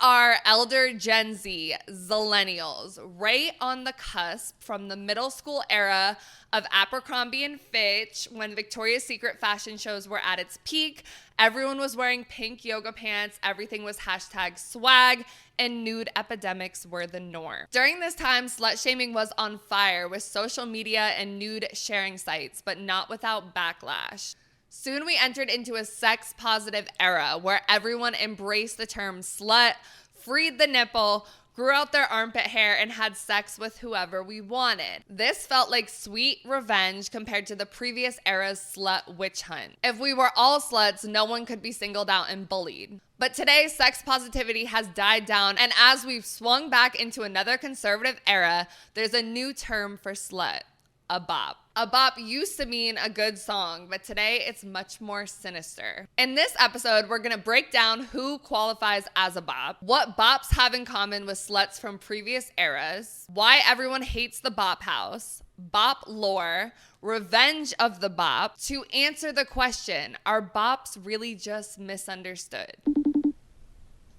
are elder Gen Z, Zillennials, right on the cusp from the middle school era of Abercrombie and Fitch when Victoria's Secret fashion shows were at its peak. Everyone was wearing pink yoga pants, everything was hashtag swag, and nude epidemics were the norm. During this time, slut shaming was on fire with social media and nude sharing sites, but not without backlash. Soon we entered into a sex-positive era where everyone embraced the term slut, freed the nipple, grew out their armpit hair, and had sex with whoever we wanted. This felt like sweet revenge compared to the previous era's slut witch hunt. If we were all sluts, no one could be singled out and bullied. But today, sex positivity has died down, and as we've swung back into another conservative era, there's a new term for slut. A bop. A bop used to mean a good song, but today it's much more sinister. In this episode, we're gonna break down who qualifies as a bop, what bops have in common with sluts from previous eras, why everyone hates the bop house, Bop Lore, revenge of the bop. To answer the question, are bops really just misunderstood?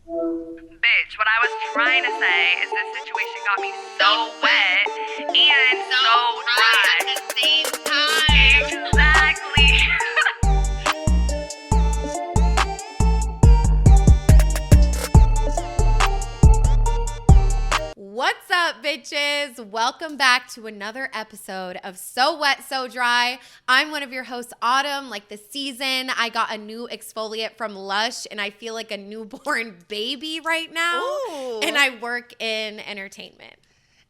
Bitch, what I was trying to say is this situation got me so wet and so dry at the same time. Exactly. What's up, bitches? Welcome back to another episode of So Wet, So Dry. I'm one of your hosts, Autumn. Like the season, I got a new exfoliant from Lush, and I feel like a newborn baby right now. Ooh. And I work in entertainment.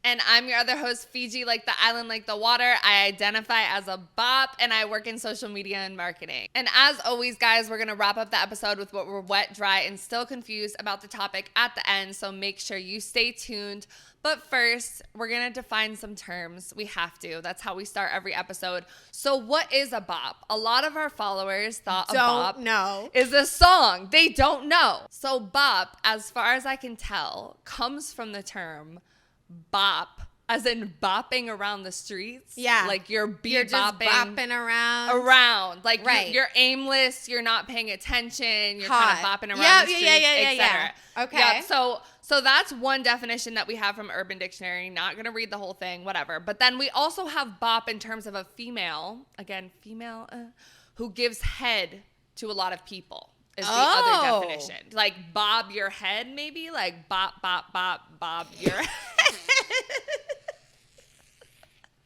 And I'm your other host, Fiji, like the island, like the water. I identify as a bop, and I work in social media and marketing. And as always, guys, we're going to wrap up the episode with what we're wet, dry, and still confused about the topic at the end, so make sure you stay tuned. But first, we're going to define some terms. We have to. That's how we start every episode. So what is a bop? A lot of our followers thought a bop is a song. They don't know. So bop, as far as I can tell, comes from the term bop, as in bopping around the streets. Yeah. Like you're You're just bopping around. Like Right. you're aimless, you're not paying attention, you're Hot. kind of bopping around the streets, etc. Yeah. Okay. Yeah, so that's one definition that we have from Urban Dictionary. Not going to read the whole thing, whatever. But then we also have bop in terms of a female, who gives head to a lot of people. Is the other definition. Like bob your head, maybe? Like bop, bop, bop, bob your head.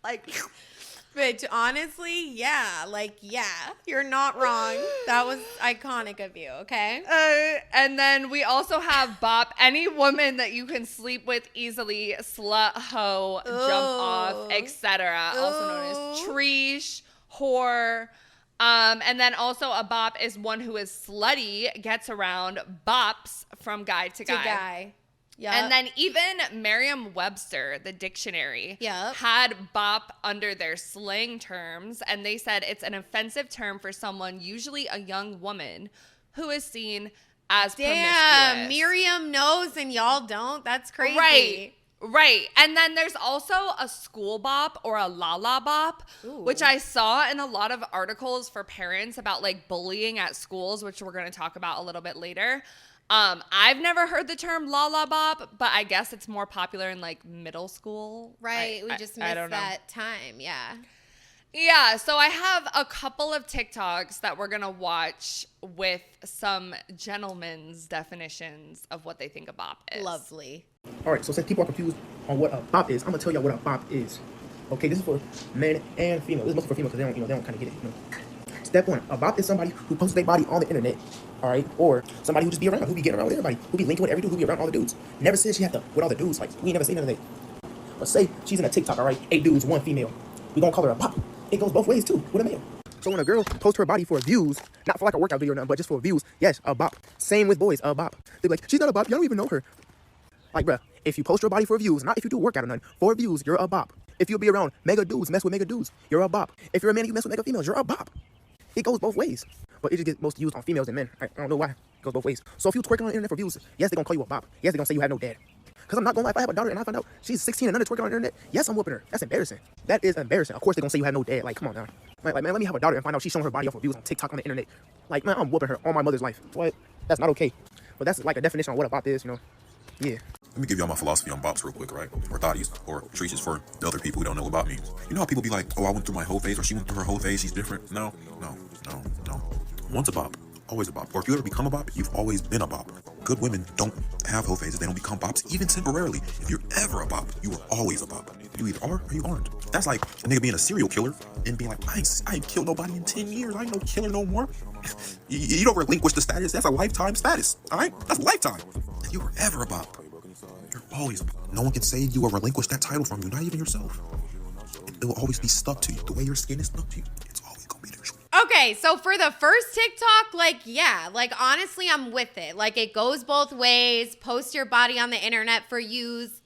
Like, Bitch, honestly, yeah. You're not wrong. That was iconic of you, okay? and then we also have bop, any woman that you can sleep with easily, slut, hoe, jump off, etc. Also known as treesh, whore. And then also a bop is one who is slutty, gets around, bops from guy to guy. Yep. And then even Merriam-Webster, the dictionary, Yep. had bop under their slang terms, and they said it's an offensive term for someone, usually a young woman, who is seen as Damn, promiscuous. Miriam knows and y'all don't. That's crazy. Right. And then there's also a school bop or a la-la bop, which I saw in a lot of articles for parents about like bullying at schools, which we're going to talk about a little bit later. I've never heard the term la-la bop, but I guess it's more popular in like middle school. Right. We just missed that time. Yeah. Yeah, so I have a couple of TikToks that we're going to watch with some gentlemen's definitions of what they think a bop is. Lovely. All right, so since people are confused on what a bop is, I'm gonna tell y'all what a bop is. Okay, this is for men and females. This is mostly for females because they don't kind of get it. Step one: a bop is somebody who posts their body on the internet. All right, or somebody who just be around, who be getting around with everybody, who be linking with every dude, who be around all the dudes. Never said she had to with all the dudes. Like we ain't never say none of that. But say she's in a TikTok. All right, 8 dudes, 1 female. We gonna call her a bop. It goes both ways too with a male. So when a girl posts her body for views, not for like a workout video or nothing, but just for views, yes, a bop. Same with boys, a bop. They be like, she's not a bop. Y'all don't even know her. Like, bruh, if you post your body for views, not if you do a workout or nothing, for views, you're a bop. If you be around mega dudes, mess with mega dudes, you're a bop. If you're a man and you mess with mega females, you're a bop. It goes both ways. But it just gets most used on females than men. I don't know why. It goes both ways. So if you twerking on the internet for views, yes, they're gonna call you a bop. Yes, they're gonna say you have no dad. Because I'm not gonna lie, if I have a daughter and I find out she's 16 and under twerking on the internet, yes, I'm whooping her. That's embarrassing. That is embarrassing. Of course they're gonna say you have no dad. Like, come on now. Like, man, let me have a daughter and find out she's showing her body off for views on TikTok on the internet. Like, man, I'm whooping her all my mother's life. What? That's not okay. But that's like a definition on what a bop is, you know. Yeah. Let me give y'all my philosophy on bops real quick, right? Or thotties, or treaches for the other people who don't know what bop means. You know how people be like, oh, I went through my whole phase, or she went through her whole phase, she's different? No. Once a bop, always a bop. Or if you ever become a bop, you've always been a bop. Good women don't have whole phases, they don't become bops, even temporarily. If you're ever a bop, you were always a bop. You either are or you aren't. That's like a nigga being a serial killer and being like, I ain't killed nobody in 10 years, I ain't no killer no more. You don't relinquish the status, that's a lifetime status, alright? That's lifetime. If you were ever a bop, you're always a bop. No one can say you will relinquish that title from you, not even yourself. It will always be stuck to you. The way your skin is stuck to you, it's always gonna be there. Okay, so for the first TikTok, like, yeah, like, honestly, I'm with it. Like, it goes both ways. Post your body on the internet for views.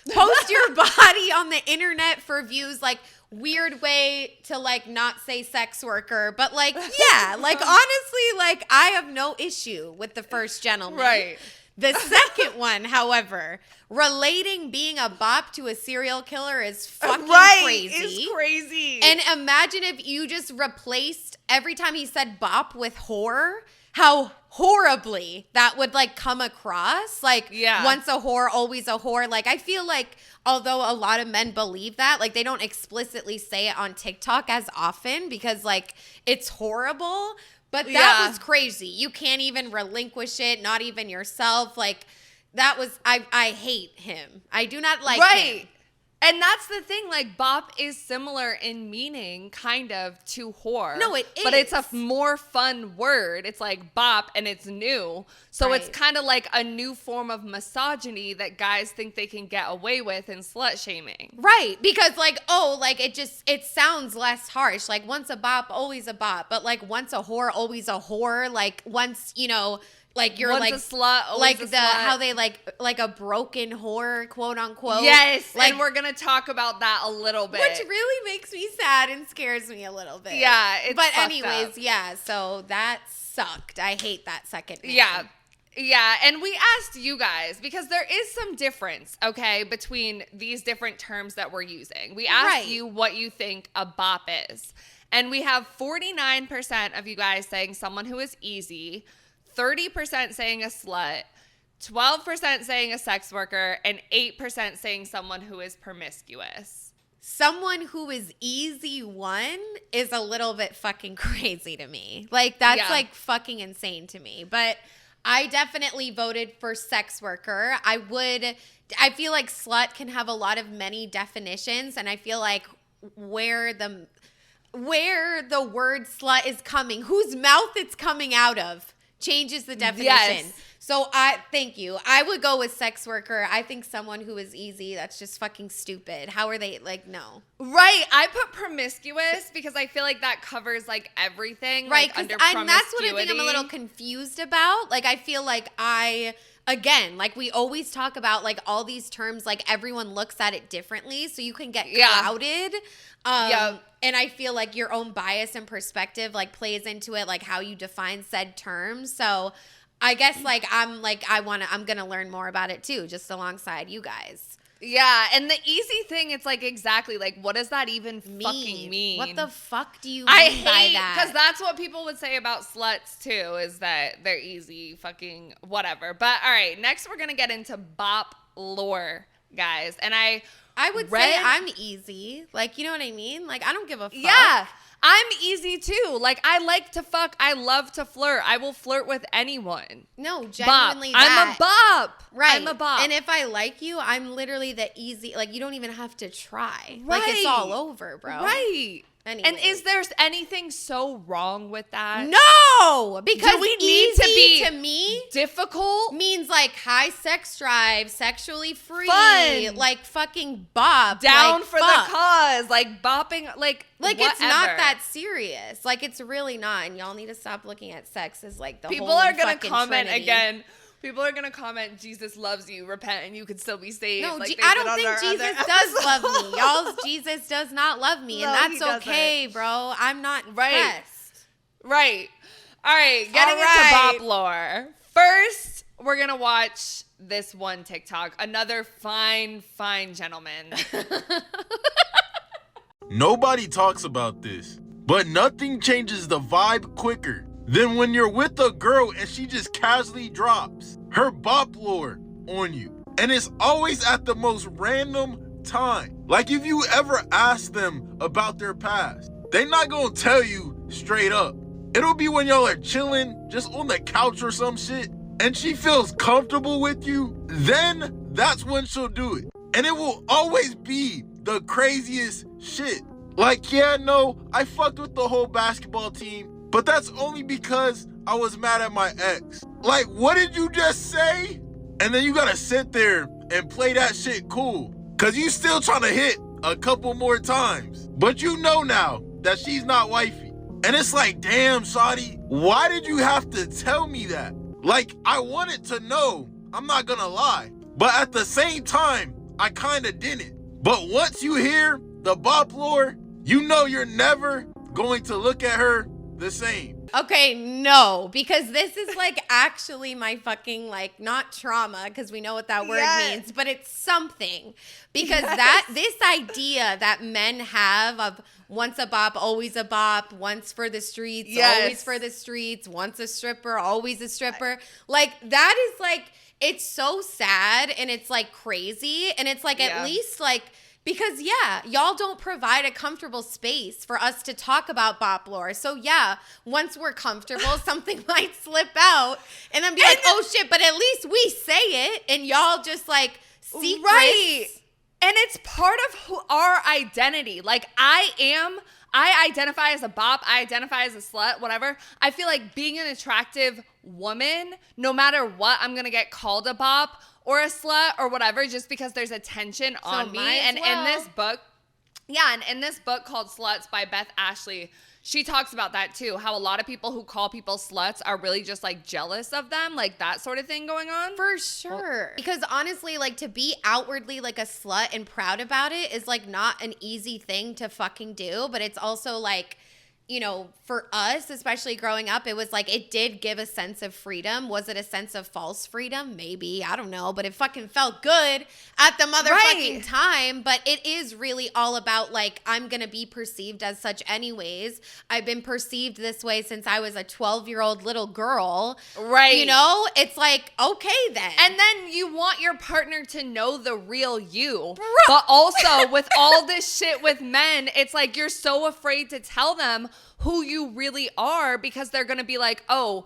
Post your body on the internet for views. Like, weird way to, like, not say sex worker. But, like, yeah, like, honestly, like, I have no issue with the first gentleman. Right. The second one, however, relating being a bop to a serial killer is fucking crazy. It's crazy. And imagine if you just replaced every time he said bop with whore, how horribly that would like come across. Like, yeah. Once a whore, always a whore. Like, I feel like although a lot of men believe that, like, they don't explicitly say it on TikTok as often because like it's horrible. But that was crazy. You can't even relinquish it, not even yourself. Like, that was, I hate him. I do not like him. And that's the thing, like, bop is similar in meaning, kind of, to whore. No, it is. But it's a more fun word. It's like bop, and it's new. So it's kind of like a new form of misogyny that guys think they can get away with in slut shaming. Right. Because, like, oh, like, it sounds less harsh. Like, once a bop, always a bop. But, like, once a whore, always a whore. Like, once, you know... Like you're once like a slut, always like a the slut. how they like a broken whore, quote unquote. Yes, like, and we're gonna talk about that a little bit, which really makes me sad and scares me a little bit. Yeah, it's but fucked anyways, up. yeah. So that sucked. I hate that second man. Yeah, and we asked you guys because there is some difference, okay, between these different terms that we're using. We asked you what you think a bop is, and we have 49% of you guys saying someone who is easy. 30% saying a slut, 12% saying a sex worker, and 8% saying someone who is promiscuous. Someone who is easy one is a little bit fucking crazy to me. Like, that's like fucking insane to me. But I definitely voted for sex worker. I feel like slut can have a lot of many definitions, and I feel like where the word slut is coming, whose mouth it's coming out of, changes the definition. Yes. So thank you. I would go with sex worker. I think someone who is easy, that's just fucking stupid. How are they like, no. Right. I put promiscuous because I feel like that covers like everything. Right. Like, under and that's what I think I'm a little confused about. Like, I feel like again, like we always talk about like all these terms, like everyone looks at it differently. So you can get clouded. And I feel like your own bias and perspective like plays into it, like how you define said terms. So I guess like I'm going to learn more about it too, just alongside you guys. Yeah, and the easy thing, it's like exactly like what does that even fucking mean? What the fuck do you mean by that? Because that's what people would say about sluts too, is that they're easy, fucking whatever. But all right, next we're gonna get into Bop Lore, guys, and I would say I'm easy. Like, you know what I mean? Like, I don't give a fuck. Yeah. I'm easy too. Like, I like to fuck. I love to flirt. I will flirt with anyone. No, genuinely bop. I'm a bop. Right. I'm a bop. And if I like you, I'm literally the easy, like, you don't even have to try. Right. Like, it's all over, bro. Right. Anyways. And is there anything so wrong with that? No, because do we need to be to me difficult means like high sex drive, sexually free, fun, like fucking bop, down like, for fuck. the cause, like bopping, like it's not that serious. Like, it's really not. And y'all need to stop looking at sex as like the people holy are gonna fucking comment Trinity. again. People are gonna comment, Jesus loves you, repent, and you could still be saved. No, like I don't think Jesus does love me. Y'all, Jesus does not love me, No, and he that's okay, doesn't. bro. I'm not Right. impressed. Right. All right, getting into Bop Lore. First, we're gonna watch this one TikTok. Another fine gentleman. Nobody talks about this, but nothing changes the vibe quicker than when you're with a girl and she just casually drops her Bop Lore. on you. And it's always at the most random time. Like if you ever ask them about their past, they not gonna tell you straight up. It'll be when y'all are chilling just on the couch or some shit and she feels comfortable with you, then that's when she'll do it. And it will always be the craziest shit. Like, yeah, no, I fucked with the whole basketball team, but that's only because I was mad at my ex. Like, what did you just say? And then you gotta sit there and play that shit cool, cause you still trying to hit a couple more times. But you know now that she's not wifey. And it's like, damn, shawty, why did you have to tell me that? Like, I wanted to know, I'm not gonna lie. But at the same time, I kinda didn't. But once you hear the Bop Lore, you know you're never going to look at her the same. Okay, no, because this is like actually my fucking like not trauma, because we know what that word means, but it's something. Because this idea that men have of once a bop, always a bop, once for the streets, always for the streets, once a stripper, always a stripper. Like that is like, it's so sad and it's like crazy. And it's like at least like, because, y'all don't provide a comfortable space for us to talk about Bop Lore. So, once we're comfortable, something might slip out. And then be like, oh, shit, but at least we say it. And y'all just, like, secrets. Right. And it's part of our identity. Like, I identify as a bop. I identify as a slut, whatever. I feel like being an attractive woman, no matter what, I'm going to get called a bop or a slut or whatever, just because there's attention on me. And in this book, and in this book called Sluts by Beth Ashley, she talks about that too, how a lot of people who call people sluts are really just like jealous of them, like that sort of thing going on. For sure. Because honestly, like to be outwardly like a slut and proud about it is like not an easy thing to fucking do, but it's also like, you know, for us, especially growing up, it was like, it did give a sense of freedom. Was it a sense of false freedom? Maybe. I don't know. But it fucking felt good at the motherfucking time. But it is really all about like, I'm going to be perceived as such anyways. I've been perceived this way since I was a 12-year-old little girl. Right. You know, it's like, okay then. And then you want your partner to know the real you. But also with all this shit with men, it's like you're so afraid to tell them who you really are because they're going to be like, oh,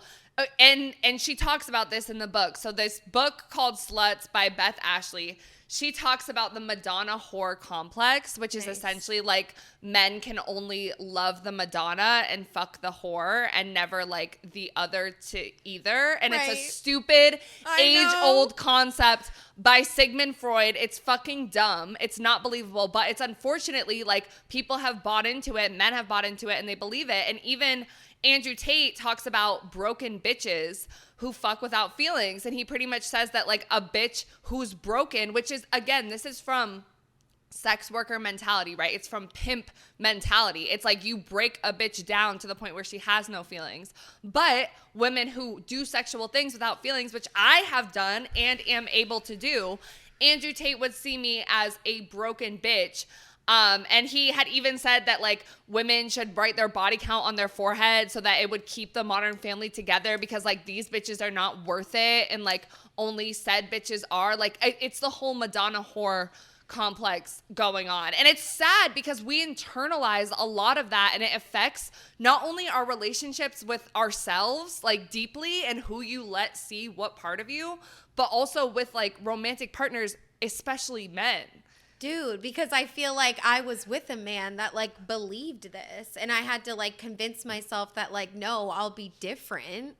and she talks about this in the book. So this book called Sluts by Beth Ashley, she talks about the madonna-whore complex, which is essentially like men can only love the Madonna and fuck the whore and never like the other to either. And it's a stupid age-old concept by Sigmund Freud. It's fucking dumb. It's not believable, but it's unfortunately like people have bought into it, men have bought into it, and they believe it. And even Andrew Tate talks about broken bitches who fuck without feelings. And he pretty much says that like a bitch who's broken, which is, again, this is from sex worker mentality, right? It's from pimp mentality. It's like you break a bitch down to the point where she has no feelings. But women who do sexual things without feelings, which I have done and am able to do, Andrew Tate would see me as a broken bitch. And he had even said that like women should write their body count on their forehead so that it would keep the Modern Family together, because like these bitches are not worth it. And like only said bitches are. Like it's the whole Madonna-whore complex going on. And it's sad because we internalize a lot of that, and it affects not only our relationships with ourselves like deeply and who you let see what part of you, but also with like romantic partners, especially men. Dude, because I feel like I was with a man that like believed this, and I had to like convince myself that like, no, I'll be different.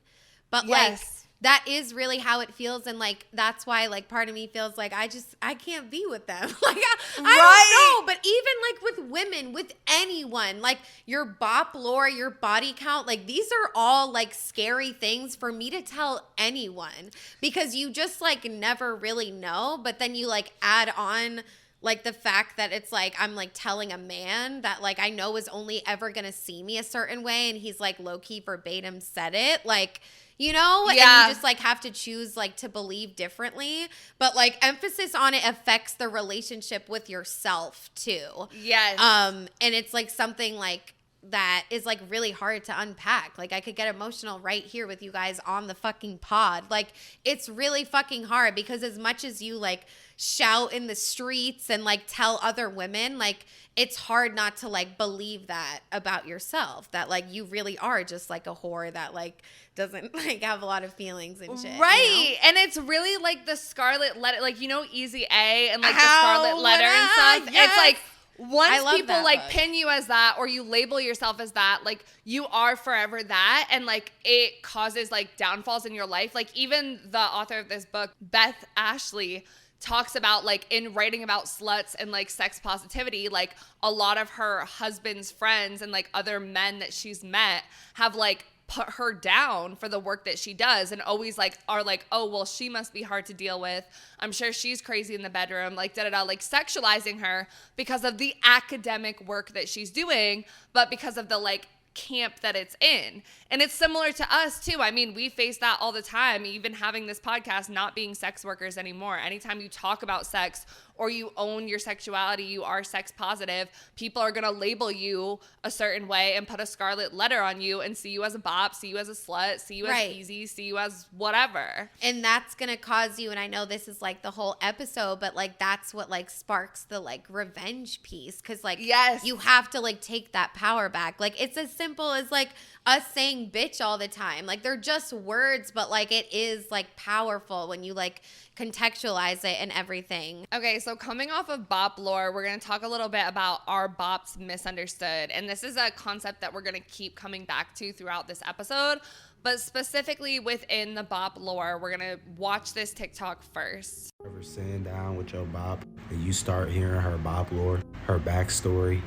But like that is really how it feels. And like, that's why like part of me feels like I can't be with them. Like, I don't know. But even like with women, with anyone, like your Bop Lore, your body count, like these are all like scary things for me to tell anyone, because you just like never really know. But then you like add on like the fact that it's like I'm like telling a man that like I know is only ever gonna see me a certain way, and he's like low-key verbatim said it, like, you know, and you just like have to choose like to believe differently. But like emphasis on it affects the relationship with yourself too. Yes. And it's like something like that is like really hard to unpack. Like I could get emotional right here with you guys on the fucking pod. Like it's really fucking hard because as much as you like shout in the streets and like tell other women, like it's hard not to like believe that about yourself, that like you really are just like a whore that like doesn't like have a lot of feelings and shit. Right. You know? And it's really like the scarlet letter, like, you know, Easy A and like the scarlet letter and stuff. Yes. It's like once people that like book. pin you as that or you label yourself as that, like you are forever that. And like it causes like downfalls in your life. Like even the author of this book, Beth Ashley, talks about like in writing about sluts and like sex positivity, like a lot of her husband's friends and like other men that she's met have like put her down for the work that she does and always like are like, oh, well, she must be hard to deal with. I'm sure she's crazy in the bedroom, like da-da-da, like sexualizing her because of the academic work that she's doing, but because of the like camp that it's in. And it's similar to us too. I mean, we face that all the time, even having this podcast, not being sex workers anymore. Anytime you talk about sex or you own your sexuality, you are sex positive, people are going to label you a certain way and put a scarlet letter on you and see you as a bop, see you as a slut, see you as easy, see you as whatever. And that's going to cause you, and I know this is like the whole episode, but like that's what like sparks the like revenge piece. Cause like you have to like take that power back. Like it's as simple as like us saying bitch all the time. Like they're just words, but like it is like powerful when you like contextualize it and everything. Okay, so coming off of Bop Lore, we're going to talk a little bit about our bops misunderstood. And this is a concept that we're going to keep coming back to throughout this episode. But specifically within the Bop Lore, we're going to watch this TikTok first. Ever sitting down with your bop and you start hearing her Bop Lore, her backstory,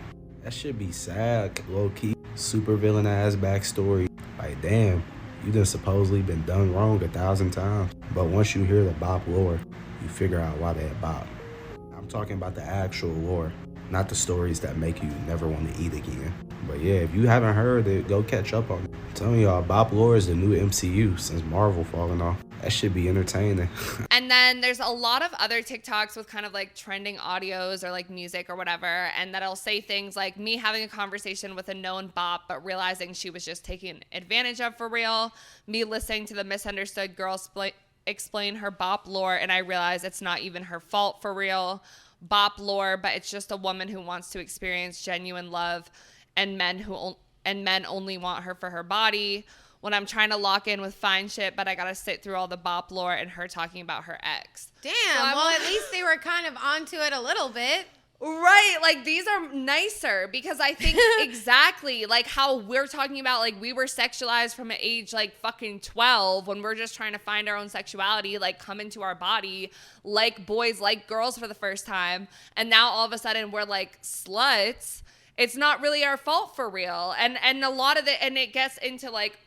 that should be sad, low-key, super villain ass backstory. Like, damn, you done supposedly been done wrong 1,000 times. But once you hear the Bop Lore, you figure out why they bop. I'm talking about the actual lore, not the stories that make you never want to eat again. But yeah, if you haven't heard it, go catch up on it. I'm telling y'all, Bop Lore is the new MCU since Marvel falling off. That should be entertaining. And then there's a lot of other TikToks with kind of like trending audios or like music or whatever, and that'll say things like me having a conversation with a known bop but realizing she was just taken advantage of for real, me listening to the misunderstood girl explain her Bop Lore and I realize it's not even her fault for real, Bop Lore, but it's just a woman who wants to experience genuine love and men only want her for her body. When I'm trying to lock in with fine shit, but I gotta sit through all the Bop Lore and her talking about her ex. Damn, well, at least they were kind of onto it a little bit. Right, like these are nicer because I think exactly like how we're talking about like we were sexualized from an age like fucking 12 when we're just trying to find our own sexuality, like come into our body, like boys, like girls for the first time. And now all of a sudden we're like sluts. It's not really our fault for real. And a lot of and it gets into like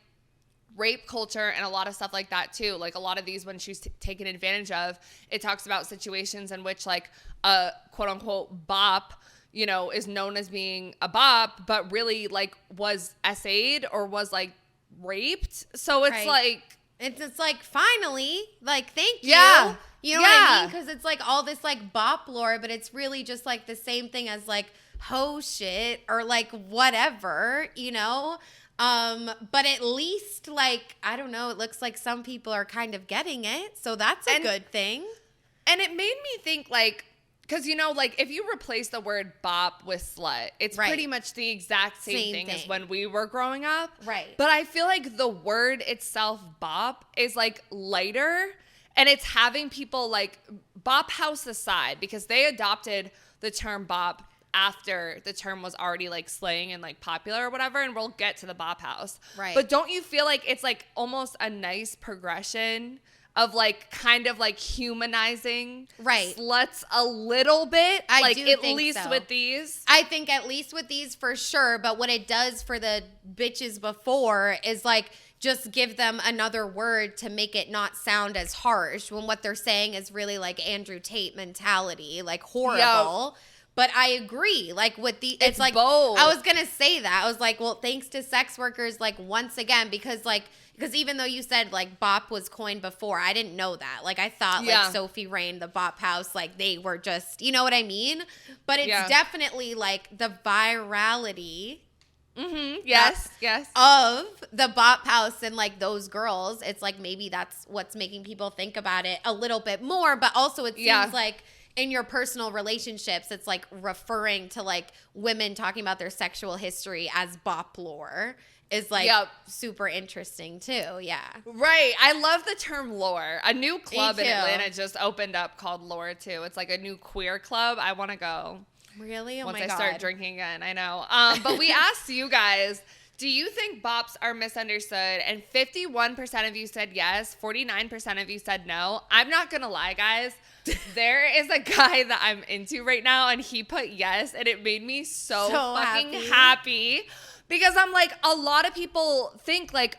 rape culture and a lot of stuff like that too. Like a lot of these when she's taken advantage of, it talks about situations in which like a quote unquote bop, you know, is known as being a bop, but really like was essayed or was like raped. So it's like, it's like finally, like thank you. Yeah. You know what I mean? Because it's like all this like Bop Lore, but it's really just like the same thing as like hoe shit or like whatever, you know? But at least like, I don't know, it looks like some people are kind of getting it. So that's a good thing. And it made me think like, because, you know, like if you replace the word bop with slut, it's pretty much the exact same thing as when we were growing up. Right. But I feel like the word itself, bop, is like lighter and it's having people like bop house aside because they adopted the term bop after the term was already like slang and like popular or whatever, and we'll get to the bop house. Right. But don't you feel like it's like almost a nice progression of like kind of like humanizing sluts a little bit? I do at think least so. with these. I think at least with these for sure, but what it does for the bitches before is like just give them another word to make it not sound as harsh when what they're saying is really like Andrew Tate mentality, like horrible. Yo. But I agree, like with the, it's like, both. I was going to say that. I was like, well, thanks to sex workers, like once again, because even though you said like bop was coined before, I didn't know that. Like I thought like Sophie Rain, the Bop House, like they were just, you know what I mean? But it's definitely like the virality Yes, yes. of the Bop House and like those girls. It's like maybe that's what's making people think about it a little bit more, but also it seems like in your personal relationships, it's like referring to like women talking about their sexual history as Bop Lore is like super interesting too. Yeah. Right. I love the term lore. A new club in too. Atlanta just opened up called Lore too. It's like a new queer club. I want to go. Really? Oh once my God. I start drinking again. I know. But we asked you guys, do you think bops are misunderstood? And 51% of you said yes. 49% of you said no. I'm not going to lie, guys. There is a guy that I'm into right now, and he put yes, and it made me so fucking happy. Because I'm like, a lot of people think like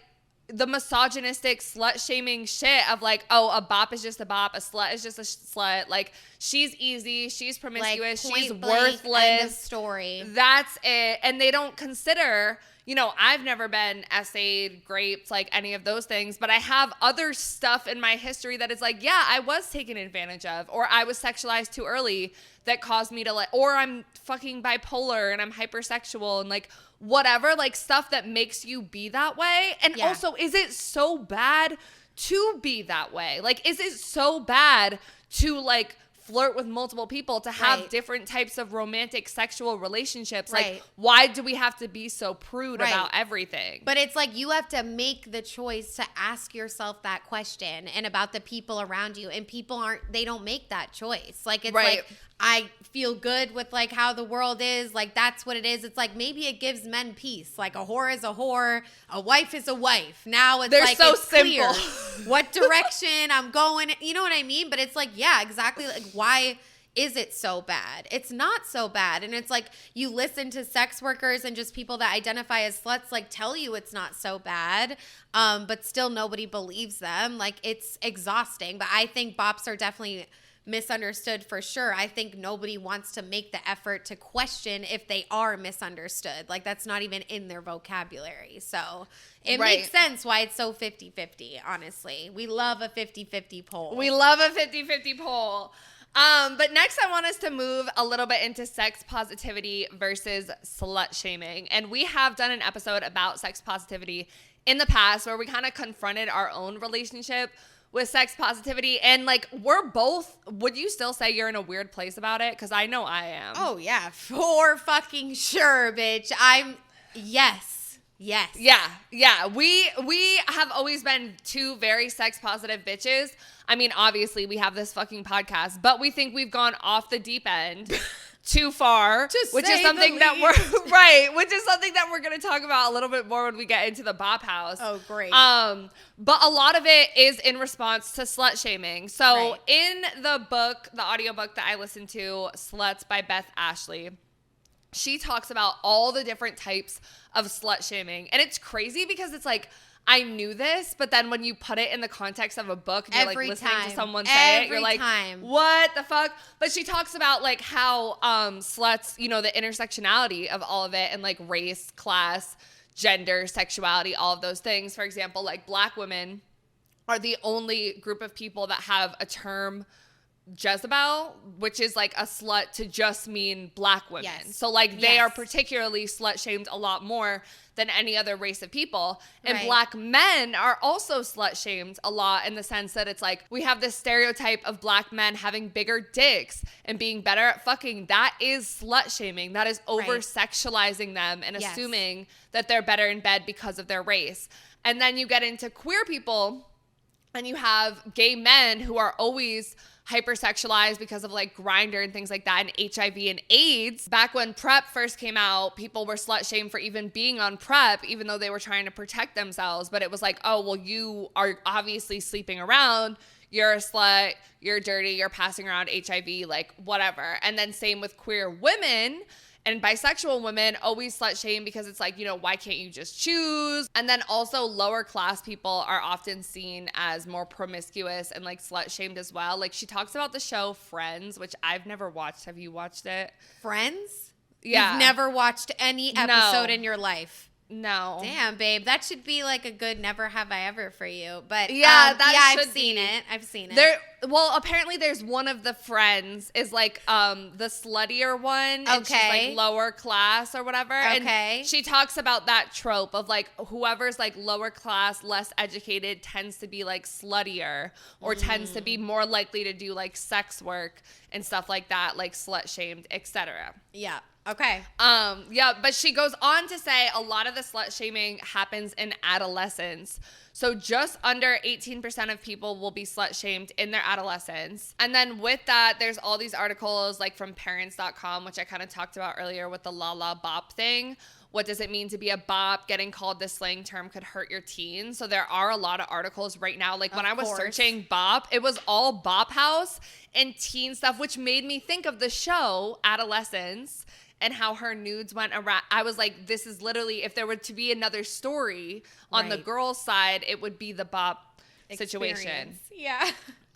the misogynistic slut shaming shit of like, oh, a bop is just a bop, a slut is just a slut. Like, she's easy, she's promiscuous, like, she's blank, worthless. End of story. That's it. And they don't consider, you know, I've never been essayed, raped, like any of those things, but I have other stuff in my history that is like, yeah, I was taken advantage of, or I was sexualized too early that caused me to like, or I'm fucking bipolar and I'm hypersexual and like whatever, like stuff that makes you be that way. And also, is it so bad to be that way? Like, is it so bad to like flirt with multiple people, to have different types of romantic sexual relationships? Like, why do we have to be so prude about everything? But it's like you have to make the choice to ask yourself that question and about the people around you, and people they don't make that choice. Like, it's like, I feel good with like how the world is, like that's what it is. It's like maybe it gives men peace. Like a whore is a whore, a wife is a wife. Now it's like so it's simple. Clear what direction I'm going. You know what I mean? But it's like, yeah, exactly. Like, why is it so bad? It's not so bad. And it's like you listen to sex workers and just people that identify as sluts like tell you it's not so bad, but still nobody believes them. Like, it's exhausting. But I think bops are definitely misunderstood for sure. I think nobody wants to make the effort to question if they are misunderstood. Like, that's not even in their vocabulary. So it makes sense why it's so 50-50, honestly. We love a 50-50 poll. We love a 50-50 poll. But next I want us to move a little bit into sex positivity versus slut shaming. And we have done an episode about sex positivity in the past where we kind of confronted our own relationship with sex positivity. And like, we're both, would you still say you're in a weird place about it? Because I know I am. Oh yeah, for fucking sure, bitch. Yes. Yeah. We have always been two very sex positive bitches. I mean, obviously we have this fucking podcast, but we think we've gone off the deep end too far, which is something that we're going to talk about a little bit more when we get into the Bop House. Oh, great. But a lot of it is in response to slut shaming. So in the book, the audiobook that I listened to, Sluts by Beth Ashley, she talks about all the different types of slut shaming. And it's crazy because it's like, I knew this, but then when you put it in the context of a book and you're like listening to someone say it, you're like, what the fuck? But she talks about like how sluts, you know, the intersectionality of all of it and like race, class, gender, sexuality, all of those things. For example, like Black women are the only group of people that have a term Jezebel, which is like a slut to just mean Black women. Yes. So like they are particularly slut shamed a lot more than any other race of people. And Black men are also slut shamed a lot in the sense that it's like we have this stereotype of Black men having bigger dicks and being better at fucking. That is slut shaming. That is over sexualizing them and assuming that they're better in bed because of their race. And then you get into queer people and you have gay men who are always hypersexualized because of like Grindr and things like that, and HIV and AIDS. Back when PrEP first came out, people were slut shamed for even being on PrEP, even though they were trying to protect themselves. But it was like, oh, well, you are obviously sleeping around. You're a slut. You're dirty. You're passing around HIV, like whatever. And then same with queer women. And bisexual women always slut shame because it's like, you know, why can't you just choose? And then also lower class people are often seen as more promiscuous and like slut shamed as well. Like she talks about the show Friends, which I've never watched. Have you watched it? Friends? Yeah. You've never watched any episode in your life? No. Damn, babe. That should be like a good never have I ever for you. But yeah, I've seen it. I've seen it. well, apparently there's one of the friends is like the sluttier one, and she's like lower class or whatever. And she talks about that trope of like whoever's like lower class, less educated tends to be like sluttier or tends to be more likely to do like sex work and stuff like that, like slut shamed, etc. Yeah. Okay. Yeah, but she goes on to say a lot of the slut shaming happens in adolescence. So just under 18% of people will be slut shamed in their adolescence. And then with that, there's all these articles like from parents.com, which I kind of talked about earlier with the la la bop thing. What does it mean to be a bop? Getting called this slang term could hurt your teen. So there are a lot of articles right now. Like when I was searching bop, it was all bop house and teen stuff, which made me think of the show Adolescence and how her nudes went around. I was like, this is literally, if there were to be another story on the girl's side, it would be the bop situation. Yeah.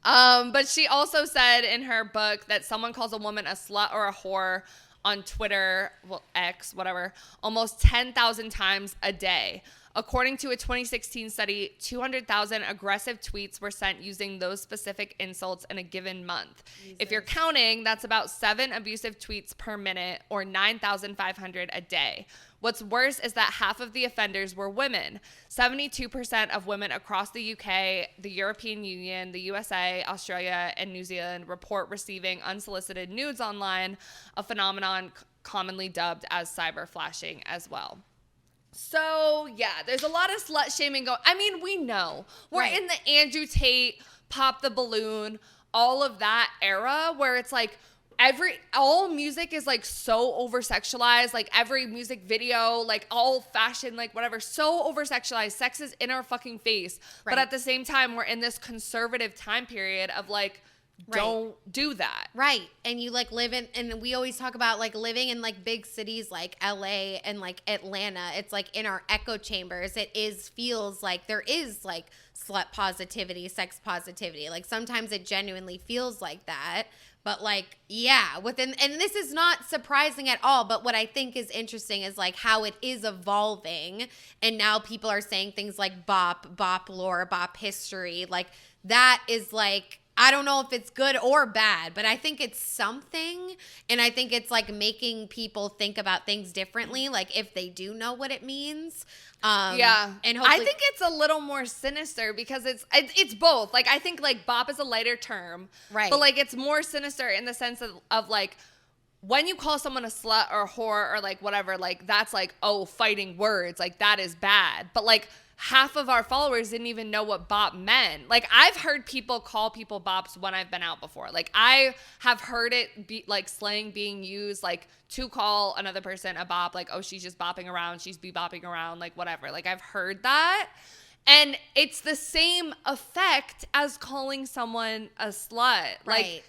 But she also said in her book that someone calls a woman a slut or a whore on Twitter, well, X, whatever, almost 10,000 times a day. According to a 2016 study, 200,000 aggressive tweets were sent using those specific insults in a given month. Jesus. If you're counting, that's about 7 abusive tweets per minute or 9,500 a day. What's worse is that half of the offenders were women. 72% of women across the UK, the European Union, the USA, Australia, and New Zealand report receiving unsolicited nudes online, a phenomenon commonly dubbed as cyber flashing as well. So, yeah, there's a lot of slut shaming going. I mean, we know. We're in the Andrew Tate, Pop the Balloon, all of that era where it's like all music is like so over-sexualized. Like every music video, like all fashion, like whatever, so over-sexualized. Sex is in our fucking face. But at the same time, we're in this conservative time period of like, don't do that. Right. And you like live in, and we always talk about like living in like big cities like LA and like Atlanta. It's like in our echo chambers. Feels like there is like slut positivity, sex positivity. Like sometimes it genuinely feels like that. But like, yeah, and this is not surprising at all. But what I think is interesting is like how it is evolving. And now people are saying things like bop lore, bop history. Like that is like, I don't know if it's good or bad, but I think it's something. And I think it's like making people think about things differently, like if they do know what it means. Yeah. And I think it's a little more sinister because it's both. Like I think like bop is a lighter term. Right. But like it's more sinister in the sense of like when you call someone a slut or a whore or like whatever, like that's like, oh, fighting words. Like that is bad. But like half of our followers didn't even know what bop meant. Like I've heard people call people bops when I've been out before. Like I have heard it be like slang being used like to call another person a bop, like, oh, she's just bopping around, she's be-bopping around, like whatever. Like I've heard that. And it's the same effect as calling someone a slut. Like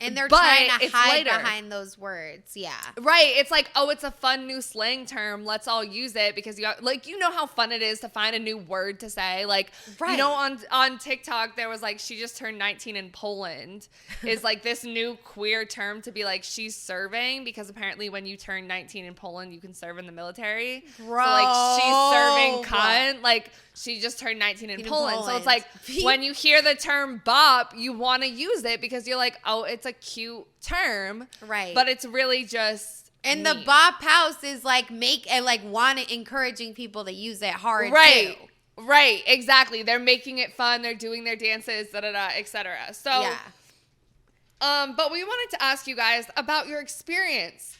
and they're trying to hide behind those words. Yeah. Right. It's like, oh, it's a fun new slang term. Let's all use it because you know how fun it is to find a new word to say. Like, you know, on TikTok, there was like, she just turned 19 in Poland is like this new queer term to be like, she's serving because apparently when you turn 19 in Poland, you can serve in the military. Bro. So like she's serving cunt. Like she just turned 19 in Poland. So it's like when you hear the term bop, you want to use it because you're like, oh, it's a cute term, right? But it's really just and the bop house is like encouraging people to use it hard, too. Right, exactly. They're making it fun. They're doing their dances, etc. So, but we wanted to ask you guys about your experience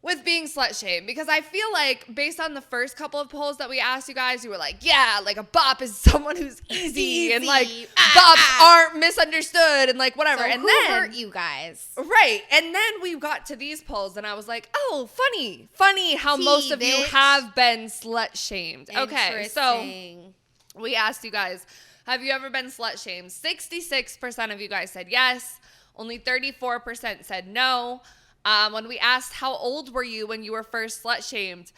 with being slut shamed because I feel like based on the first couple of polls that we asked you guys, you were like, yeah, like a bop is someone who's easy. And like bops aren't misunderstood and like whatever. So and who then hurt you guys? Right. And then we got to these polls and I was like, oh, funny how most of you have been slut shamed. Okay. So we asked you guys, have you ever been slut shamed? 66% of you guys said yes. Only 34% said no. When we asked how old were you when you were first slut shamed,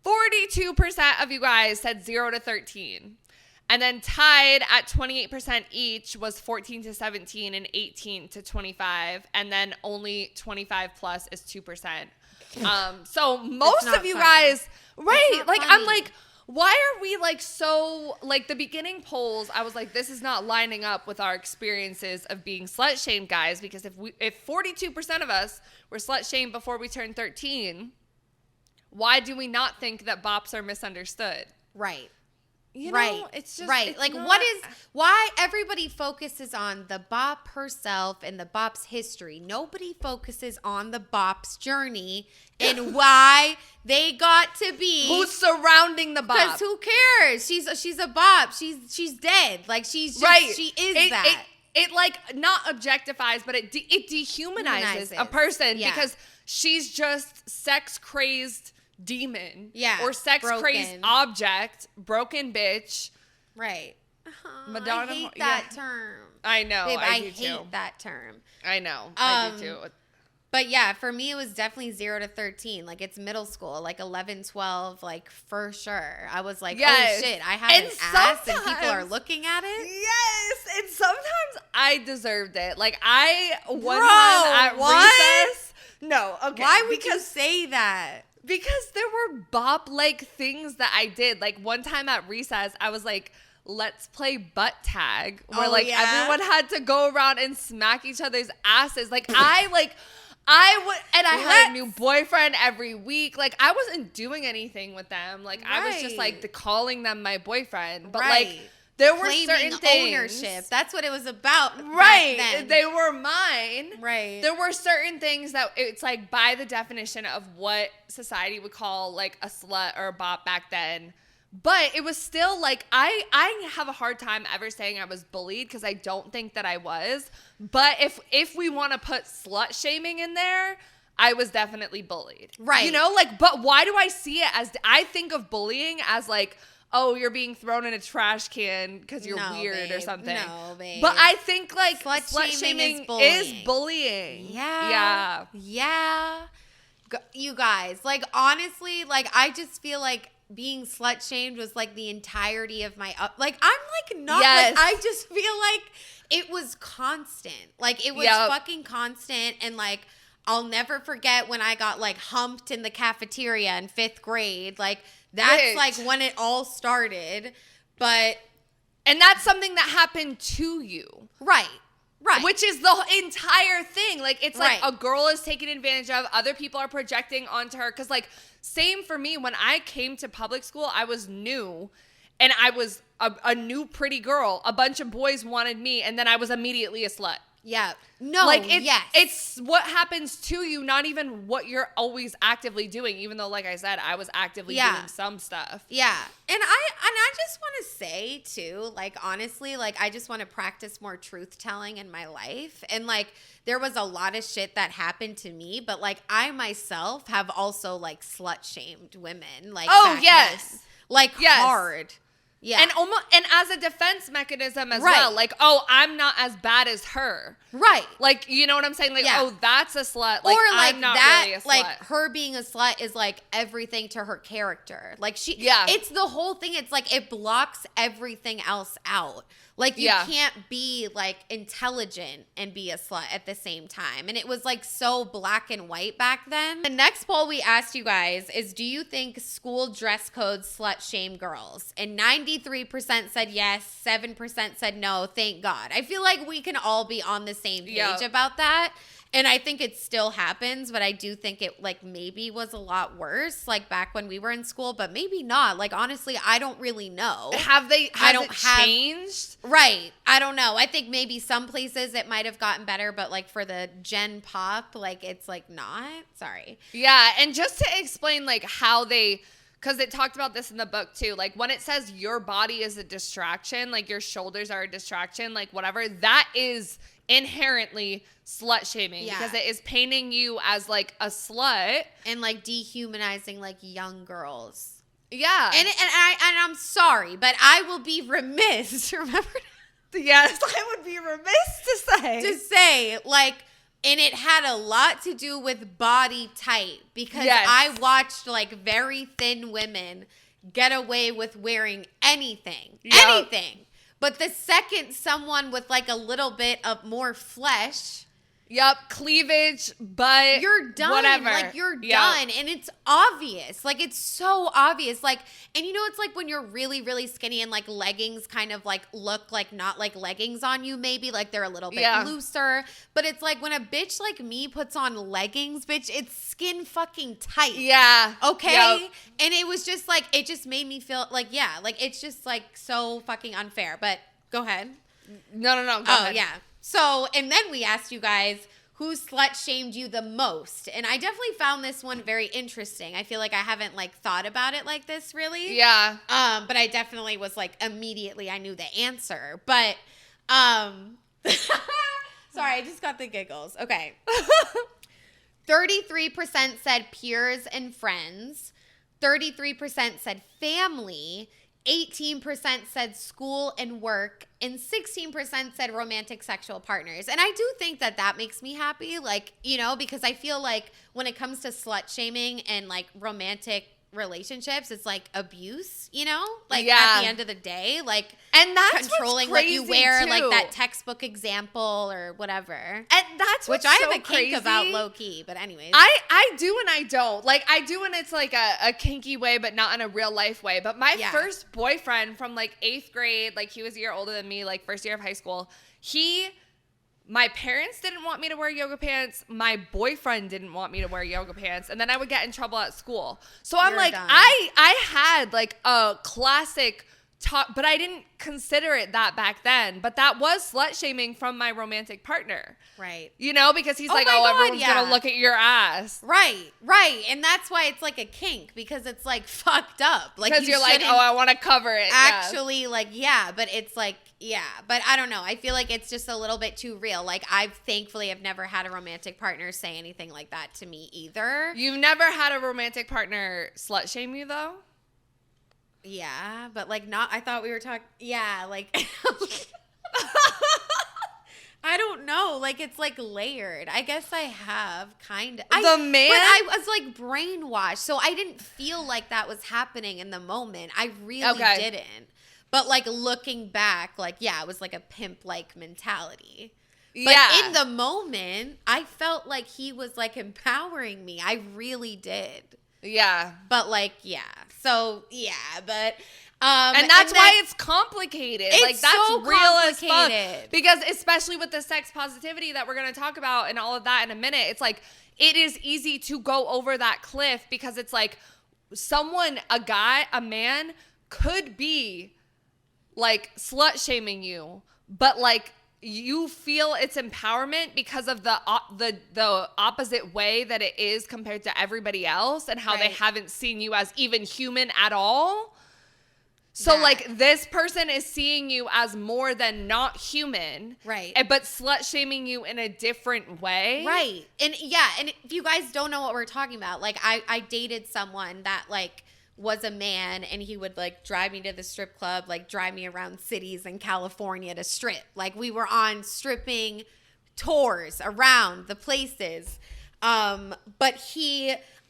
42% of you guys said 0 to 13. And then tied at 28% each was 14 to 17 and 18 to 25. And then only 25 plus is 2%. So most of you guys, right? Like, funny. I'm like, Why are we like so like the beginning polls? I was like, this is not lining up with our experiences of being slut shamed, guys. Because if 42% of us were slut shamed before we turned 13, why do we not think that bops are misunderstood? Right. You know, right. it's just right. it's like, not- why everybody focuses on the bop herself and the bop's history. Nobody focuses on the bop's journey and why they got to be who's surrounding the bop? Because who cares? She's a bop. She's dead. Like she's just, right. She is that. It like not objectifies, but it dehumanizes a person because she's just sex crazed demon, or sex crazed object, broken bitch, right? Madonna. I hate that term. I know. Babe, I hate that term. I know. I do too. But yeah, for me, it was definitely 0 to 13. Like, it's middle school, like 11, 12, like, for sure. I was like, oh, shit, I have an ass and people are looking at it? Yes, and sometimes I deserved it. Like, one time at recess. No, okay. Why would you say that? Because there were bop-like things that I did. Like, one time at recess, I was like, let's play butt tag. Where, everyone had to go around and smack each other's asses. Like, I had a new boyfriend every week. Like, I wasn't doing anything with them. Like, I was just, like, calling them my boyfriend. But, like, there were certain things. Ownership. That's what it was about. Right. Back then. They were mine. Right. There were certain things that it's, like, by the definition of what society would call, like, a slut or a bop back then. But it was still like, I have a hard time ever saying I was bullied because I don't think that I was. But if we want to put slut shaming in there, I was definitely bullied. Right. You know, like, but why do I see it as, I think of bullying as like, oh, you're being thrown in a trash can because you're weird or something. No, babe. But I think like slut shaming is is bullying. Yeah. You guys, like, honestly, like, I just feel like being slut shamed was like the entirety of my like, I'm like not like, I just feel like it was constant. Like, it was fucking constant. And like, I'll never forget when I got like humped in the cafeteria in 5th grade. Like, that's like when it all started. And that's something that happened to you. Right. Which is the entire thing. Like, it's like a girl is taken advantage of. Other people are projecting onto her. Because, like, same for me. When I came to public school, I was new. And I was a new pretty girl. A bunch of boys wanted me. And then I was immediately a slut. Yeah. No, like, it's what happens to you, not even what you're always actively doing. Even though, like I said, I was actively doing some stuff. Yeah. And I just want to say, too, like, honestly, like, I just want to practice more truth telling in my life. And, like, there was a lot of shit that happened to me. But, like, I myself have also, like, slut shamed women. Like, then. Like, hard. Yeah. And as a defense mechanism as well. Like, oh, I'm not as bad as her. Right. Like, you know what I'm saying? Like, oh, that's a slut. Like, or like I'm not that, really a slut. like, her being a slut is like everything to her character. Like, it's the whole thing. It's like it blocks everything else out. Like, you can't be like intelligent and be a slut at the same time. And it was like so black and white back then. The next poll we asked you guys is, do you think school dress codes slut shame girls? And 93% said yes, 7% said no, thank God. I feel like we can all be on the same page about that. And I think it still happens, but I do think it, like, maybe was a lot worse, like, back when we were in school, but maybe not. Like, honestly, I don't really know. Has it changed? Right. I don't know. I think maybe some places it might have gotten better, but, like, for the Gen Pop, like, it's, like, not. Sorry. Yeah, and just to explain, like, how they... Because it talked about this in the book, too. Like, when it says your body is a distraction, like, your shoulders are a distraction, like, whatever, that is inherently slut shaming. Because it is painting you as, like, a slut. And, like, dehumanizing, like, young girls. Yeah. And I'm sorry, but I will be remiss, remember? Yes, I would be remiss to say. Like... And it had a lot to do with body type because I watched like very thin women get away with wearing anything. But the second someone with like a little bit of more flesh Yep, cleavage, but you're done. Whatever. Like, you're Yep. done. And it's obvious. Like, it's so obvious. Like, and you know, it's like when you're really, really skinny and like leggings kind of like look like not like leggings on you, maybe like they're a little bit looser. But it's like when a bitch like me puts on leggings, bitch, it's skin fucking tight. Yeah. Okay. Yep. And it was just like, it just made me feel like, yeah, like it's just like so fucking unfair. But go ahead. No. Go ahead. Yeah. So, and then we asked you guys who slut shamed you the most. And I definitely found this one very interesting. I feel like I haven't like thought about it like this really. Yeah. But I definitely was like immediately I knew the answer. But sorry, I just got the giggles. Okay. 33% said peers and friends. 33% said family. 18% said school and work, and 16% said romantic sexual partners. And I do think that that makes me happy, like, you know, because I feel like when it comes to slut shaming and like romantic relationships, it's like abuse, you know, like at the end of the day, like, and that's controlling what's what you crazy, wear, too. like that textbook example or whatever. And that's which what's I have so a kink crazy. about low key, but anyways. I do and I don't. Like, I do and it's like a kinky way, but not in a real life way. But my first boyfriend from like 8th grade, like he was a year older than me, like first year of high school, my parents didn't want me to wear yoga pants. My boyfriend didn't want me to wear yoga pants. And then I would get in trouble at school. So I'm like, done. I had like a classic talk, but I didn't consider it that back then. But that was slut shaming from my romantic partner. Right. You know, because he's like, my God, everyone's going to look at your ass. Right. And that's why it's like a kink, because it's like fucked up. Like, Because you're like, I want to cover it. Actually, like, yeah, but it's like, yeah, but I don't know. I feel like it's just a little bit too real. Like, thankfully have never had a romantic partner say anything like that to me either. You've never had a romantic partner slut shame you, though? Yeah, but like I thought we were talking, yeah, like, I don't know. Like, it's like layered. I guess I have kind of. Man? But I was like brainwashed. So I didn't feel like that was happening in the moment. I really didn't. But like looking back, like, yeah, it was like a pimp-like mentality. But in the moment, I felt like he was like empowering me. I really did. Yeah. But like, yeah. So, yeah, but and that's why it's complicated. It's like, that's so real as fuck. complicated. Because especially with the sex positivity that we're going to talk about and all of that in a minute, it's like, it is easy to go over that cliff because it's like a man could be like slut shaming you, but like you feel it's empowerment because of the opposite way that it is compared to everybody else and how they haven't seen you as even human at all. So like this person is seeing you as more than not human. Right. But slut shaming you in a different way. Right. And yeah, and if you guys don't know what we're talking about, like I dated someone that like was a man, and he would like drive me to the strip club, like drive me around cities in California to strip. Like we were on stripping tours around the places. But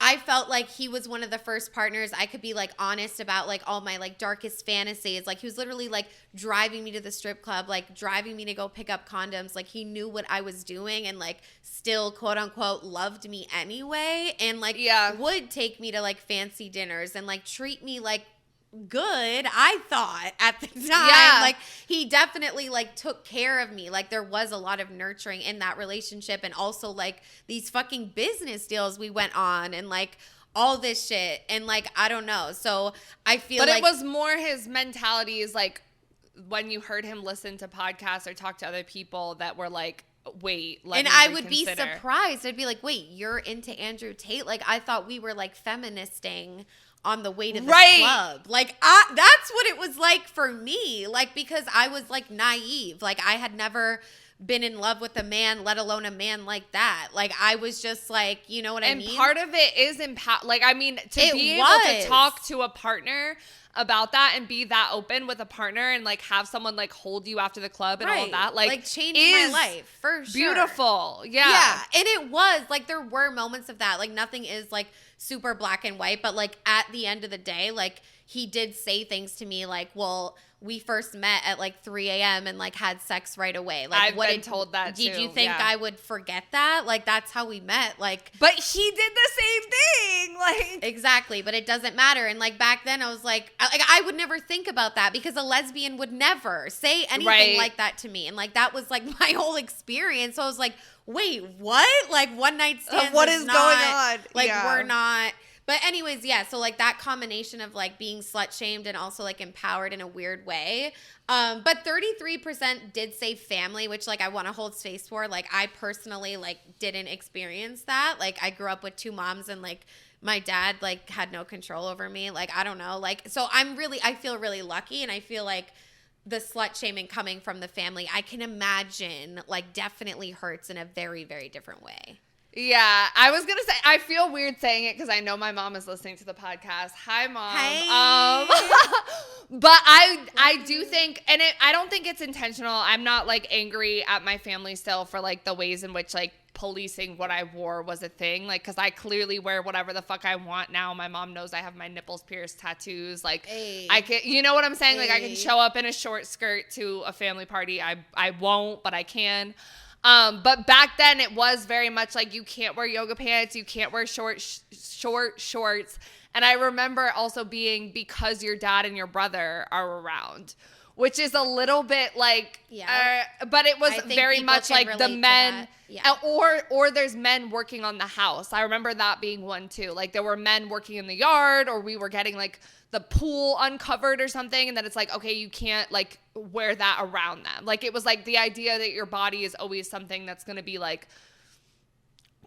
I felt like he was one of the first partners I could be like honest about like all my like darkest fantasies. Like he was literally like driving me to the strip club, like driving me to go pick up condoms. Like he knew what I was doing and like still quote unquote loved me anyway. And like would take me to like fancy dinners and like treat me like good, I thought at the time. Yeah. Like he definitely like took care of me. Like there was a lot of nurturing in that relationship, and also like these fucking business deals we went on and like all this shit, and like I don't know. So I feel But like it was more his mentality is like when you heard him listen to podcasts or talk to other people that were like, wait, let and me I would be reconsider. surprised. I'd be like, wait, you're into Andrew Tate? Like I thought we were like feministing on the way to the club. Like that's what it was like for me. Like because I was like naive. Like I had never been in love with a man, let alone a man like that. Like I was just like, you know what I mean? And part of it is like I mean, to It be was. able to talk to a partner about that and be that open with a partner and like have someone like hold you after the club and all of that like changed my life for sure. Beautiful. Yeah. And it was like there were moments of that. Like nothing is like super black and white, but like at the end of the day, like he did say things to me like, well, we first met at like 3 a.m. and like had sex right away. Like, I've been told that too. Did you think I would forget that? Like, that's how we met. Like, but he did the same thing. Like, exactly. But it doesn't matter. And like back then, I was like I would never think about that because a lesbian would never say anything like that to me. And like that was like my whole experience. So I was like, wait, what? Like one night stands. What is not, going on? Like we're not. But anyways, yeah, so like that combination of like being slut shamed and also like empowered in a weird way. But 33% did say family, which like I want to hold space for. Like I personally like didn't experience that. Like I grew up with 2 moms and like my dad like had no control over me. Like I don't know. Like so I feel really lucky, and I feel like the slut shaming coming from the family, I can imagine like definitely hurts in a very, very different way. Yeah, I was gonna say I feel weird saying it because I know my mom is listening to the podcast. Hi, Mom. Hey. But I do think, and I don't think it's intentional. I'm not like angry at my family still for like the ways in which like policing what I wore was a thing. Like, because I clearly wear whatever the fuck I want now. My mom knows I have my nipples pierced, tattoos. Like, I can, you know what I'm saying? Like, I can show up in a short skirt to a family party. I won't, but I can. But back then it was very much like you can't wear yoga pants, you can't wear short shorts. And I remember also being because your dad and your brother are around, which is a little bit like, but it was very much like the men, or there's men working on the house. I remember that being one too. Like there were men working in the yard, or we were getting like the pool uncovered or something, and then it's like, okay, you can't like wear that around them. Like it was like the idea that your body is always something that's going to be like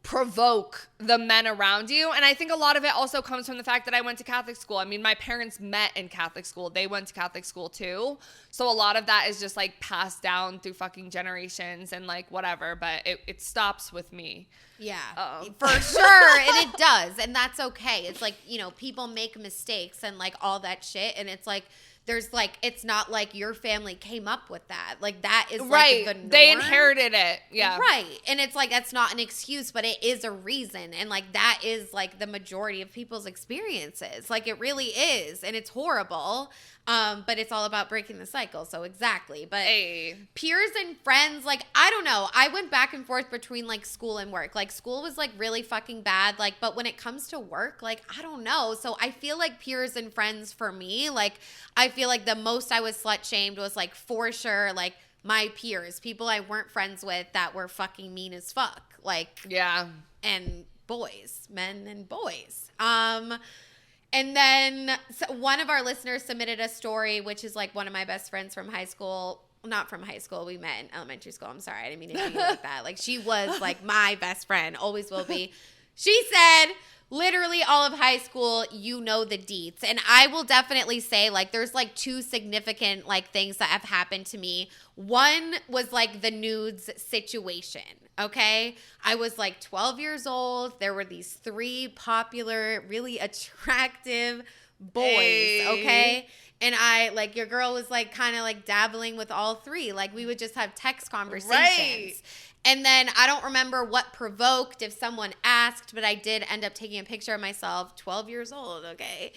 provoke the men around you. And I think a lot of it also comes from the fact that I went to Catholic school. I mean, my parents met in Catholic school. They went to Catholic school too. So a lot of that is just like passed down through fucking generations and like whatever, but it stops with me. Yeah, for sure. And it does. And that's okay. It's like, you know, people make mistakes and like all that shit. And it's like, there's like, it's not like your family came up with that. Like that is like the norm. They inherited it. Yeah. Right. And it's like, that's not an excuse, but it is a reason. And like, that is like the majority of people's experiences. Like it really is. And it's horrible. But it's all about breaking the cycle. So exactly. But peers and friends, like, I don't know. I went back and forth between like school and work. Like school was like really fucking bad. Like, but when it comes to work, like, I don't know. So I feel like peers and friends for me, like, I feel like the most I was slut shamed was like for sure, like my peers, people I weren't friends with that were fucking mean as fuck. Like, yeah. And boys, men and boys. And then one of our listeners submitted a story, which is like one of my best friends from high school. Not from high school. We met in elementary school. I'm sorry. I didn't mean to do like that. Like she was like my best friend. Always will be. She said, literally all of high school, you know the deets. And I will definitely say like there's like 2 significant like things that have happened to me. One was like the nudes situation. Okay. I was like 12 years old. There were these 3 popular, really attractive boys. Okay. And I like your girl was like kind of like dabbling with all 3. Like we would just have text conversations. Right. And then I don't remember what provoked if someone asked, but I did end up taking a picture of myself, 12 years old, okay,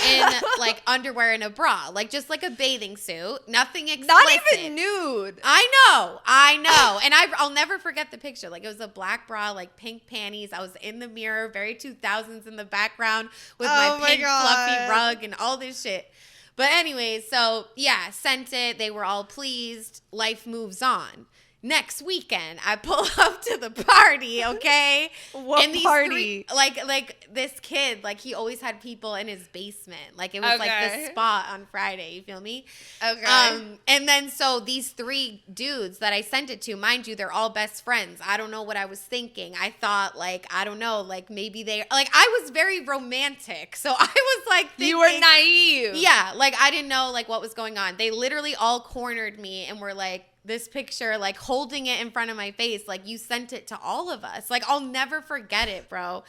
in like underwear and a bra, like just like a bathing suit, nothing explicit. Not even nude. I know. And I'll never forget the picture. Like it was a black bra, like pink panties. I was in the mirror, very 2000s in the background with my pink fluffy rug and all this shit. But anyways, so yeah, sent it. They were all pleased. Life moves on. Next weekend, I pull up to the party, okay? What and party? Like this kid, like he always had people in his basement. Like it was like the spot on Friday, you feel me? Okay. And then so these 3 dudes that I sent it to, mind you, they're all best friends. I don't know what I was thinking. I thought like, I don't know, like maybe like I was very romantic. So I was like thinking, you were naive. Yeah, like I didn't know like what was going on. They literally all cornered me and were like, this picture, like holding it in front of my face. Like you sent it to all of us. Like I'll never forget it, bro.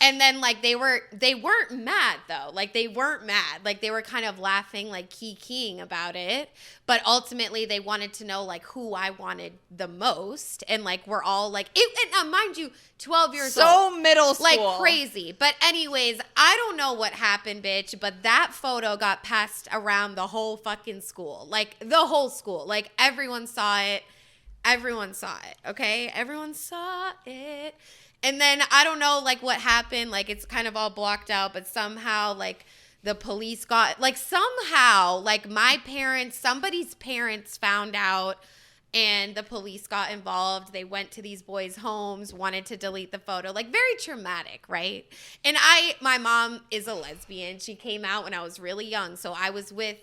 And then like they weren't mad though. Like they weren't mad. Like they were kind of laughing, like keying about it. But ultimately they wanted to know like who I wanted the most. And like we're all like, and mind you, 12 years old. So middle school. Like crazy. But anyways, I don't know what happened, bitch. But that photo got passed around the whole fucking school. Like the whole school. Like everyone saw it. Everyone saw it. Okay? Everyone saw it. And then I don't know like what happened, like it's kind of all blocked out, but somehow like the police got, like somehow like somebody's parents found out and the police got involved. They went to these boys' homes, wanted to delete the photo, like very traumatic, right? And my mom is a lesbian. She came out when I was really young. So I was with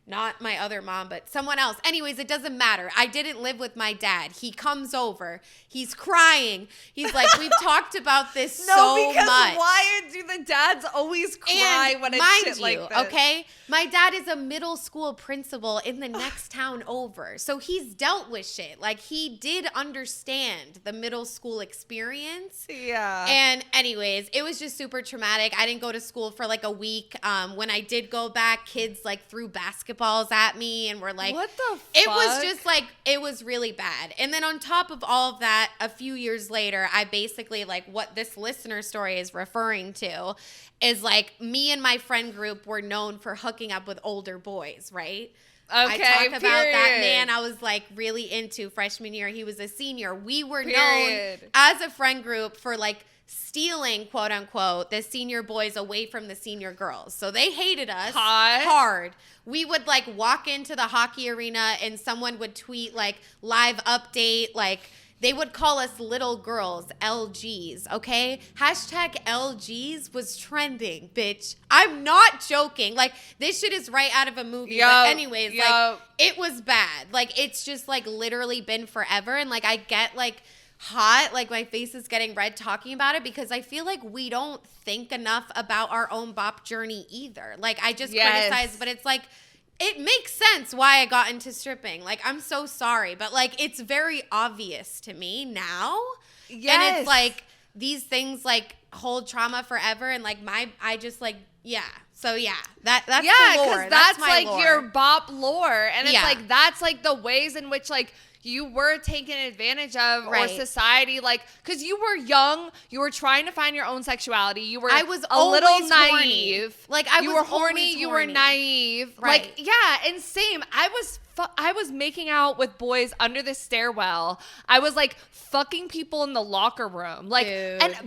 not my other mom, but someone else. Anyways, it doesn't matter. I didn't live with my dad. He comes over. He's crying. He's like, we've talked about this so much. Why do the dads always cry when it's shit like this? Okay? My dad is a middle school principal in the next town over. So he's dealt with shit. Like he did understand the middle school experience. Yeah. And anyways, it was just super traumatic. I didn't go to school for like a week. When I did go back, kids like threw basketballs at me and were like, what the fuck? It was just like, it was really bad. And then on top of all of that, a few years later, I basically like what this listener story is referring to is like me and my friend group were known for hooking up with older boys, right? Okay, I talk about that man I was like really into freshman year. He was a senior. We were known as a friend group for like stealing, quote unquote, the senior boys away from the senior girls. So they hated us hard. We would like walk into the hockey arena and someone would tweet like live update, like they would call us little girls, LGs, okay? Hashtag LGs was trending, bitch. I'm not joking. Like, this shit is right out of a movie. But anyways, like, it was bad. Like, it's just, like, literally been forever. And, like, I get, like, hot. Like, my face is getting red talking about it because I feel like we don't think enough about our own bop journey either. Like, I just criticize, but it's like, it makes sense why I got into stripping. Like, I'm so sorry. But, like, it's very obvious to me now. Yes. And it's, like, these things, like, hold trauma forever. And, like, I just, like, yeah. So, yeah. That's the lore. Yeah, because that's like, lore. your bop lore. And it's, like, that's, like, the ways in which, like, you were taken advantage of or society, like, because you were young, you were trying to find your own sexuality, you were I was a little naive. Horny. Like, you were horny, you were naive. Right. Like, yeah, and same. I was making out with boys under the stairwell. I was, like, fucking people in the locker room. Like,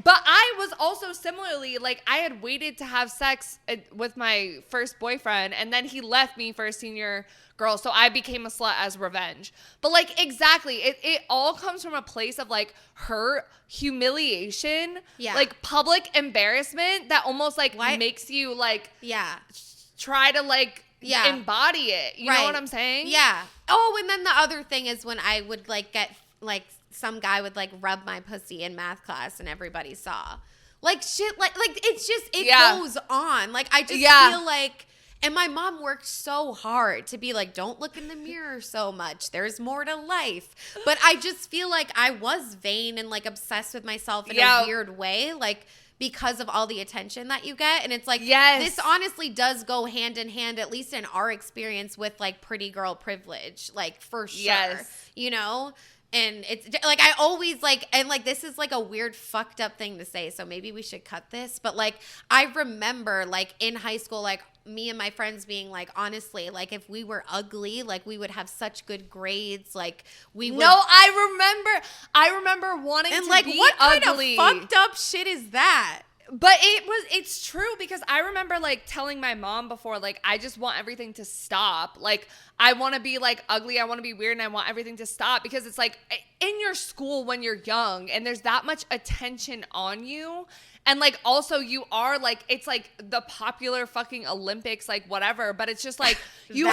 but I was also similarly, like, I had waited to have sex with my first boyfriend, and then he left me for a senior girl, so I became a slut as revenge. But, like, exactly, it all comes from a place of, like, hurt, humiliation, like, public embarrassment that almost, like, makes you, like, try to, like, embody it. You know what I'm saying? Yeah. Oh, and then the other thing is when I would, like, get, like, some guy would, like, rub my pussy in math class and everybody saw. Like, shit, like it's just, it goes on. Like, I just feel like... And my mom worked so hard to be like, don't look in the mirror so much. There's more to life. But I just feel like I was vain and like obsessed with myself in a weird way. Like because of all the attention that you get. And it's like, this honestly does go hand in hand, at least in our experience with like pretty girl privilege. Like for sure, you know? And it's like, I always like, and like, this is like a weird fucked up thing to say. So maybe we should cut this. But like, I remember like in high school, like me and my friends being like, honestly, like if we were ugly, like we would have such good grades. Like we would. No, I remember wanting and to like, be what ugly. kind of fucked up shit is that? But it's true because I remember like telling my mom before, like, I just want everything to stop. Like, I want to be like ugly. I want to be weird and I want everything to stop because it's like in your school when you're young and there's that much attention on you. And like, also you are like, it's like the popular fucking Olympics, like whatever. But it's just like, you're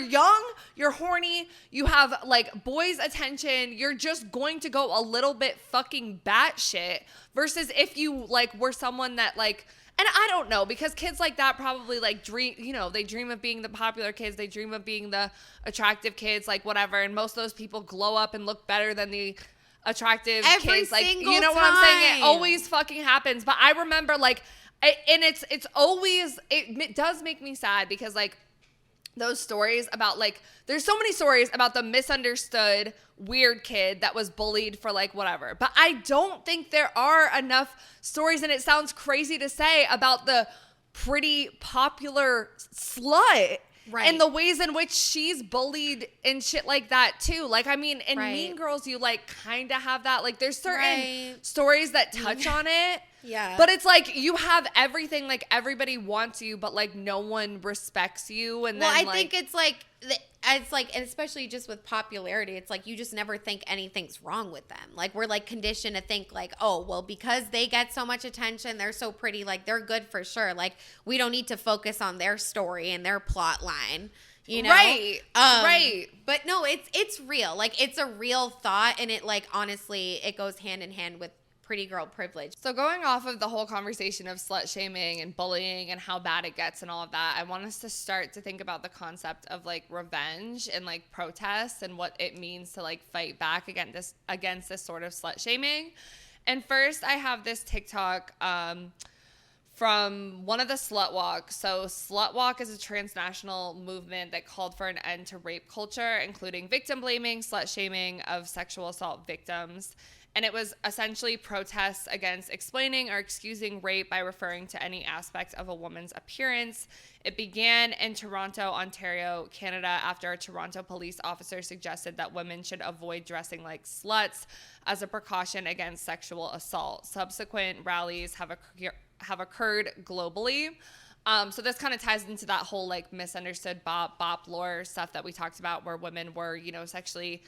young, you're horny, you have like boys' attention. You're just going to go a little bit fucking batshit versus if you like were someone that like And I don't know, because kids like that probably like dream, you know, they dream of being the popular kids. They dream of being the attractive kids, like whatever. And most of those people glow up and look better than the attractive Every kids. Like, single you know what I'm saying? time. It always fucking happens. But I remember like, and it's always, it does make me sad because like those stories about like, there's so many stories about the misunderstood weird kid that was bullied for like whatever. But I don't think there are enough stories, and it sounds crazy to say, about the pretty popular slut. Right. And the ways in which she's bullied and shit like that too. Like, I mean, in Right. Mean Girls, you like kind of have that. Like, there's certain Right. stories that touch on it. Yeah. But it's like you have everything, like everybody wants you, but like no one respects you. And Well, then I think it's like, and especially just with popularity, it's like you just never think anything's wrong with them. Like, we're like conditioned to think like, oh, well, because they get so much attention, they're so pretty, like they're good for sure. Like, we don't need to focus on their story and their plot line. You know? Right. Right. But no, it's real. Like, it's a real thought, and it like honestly, it goes hand in hand with pretty girl privilege. So going off of the whole conversation of slut shaming and bullying and how bad it gets and all of that, I want us to start to think about the concept of like revenge and like protest and what it means to like fight back against this sort of slut shaming. And first, I have this TikTok from one of the Slut Walk. So Slut Walk is a transnational movement that called for an end to rape culture, including victim blaming, slut shaming of sexual assault victims. And it was essentially protests against explaining or excusing rape by referring to any aspect of a woman's appearance. It began in Toronto, Ontario, Canada, after a Toronto police officer suggested that women should avoid dressing like sluts as a precaution against sexual assault. Subsequent rallies have occurred globally. So this kind of ties into that whole like misunderstood Bop Lore stuff that we talked about, where women were, you know, sexually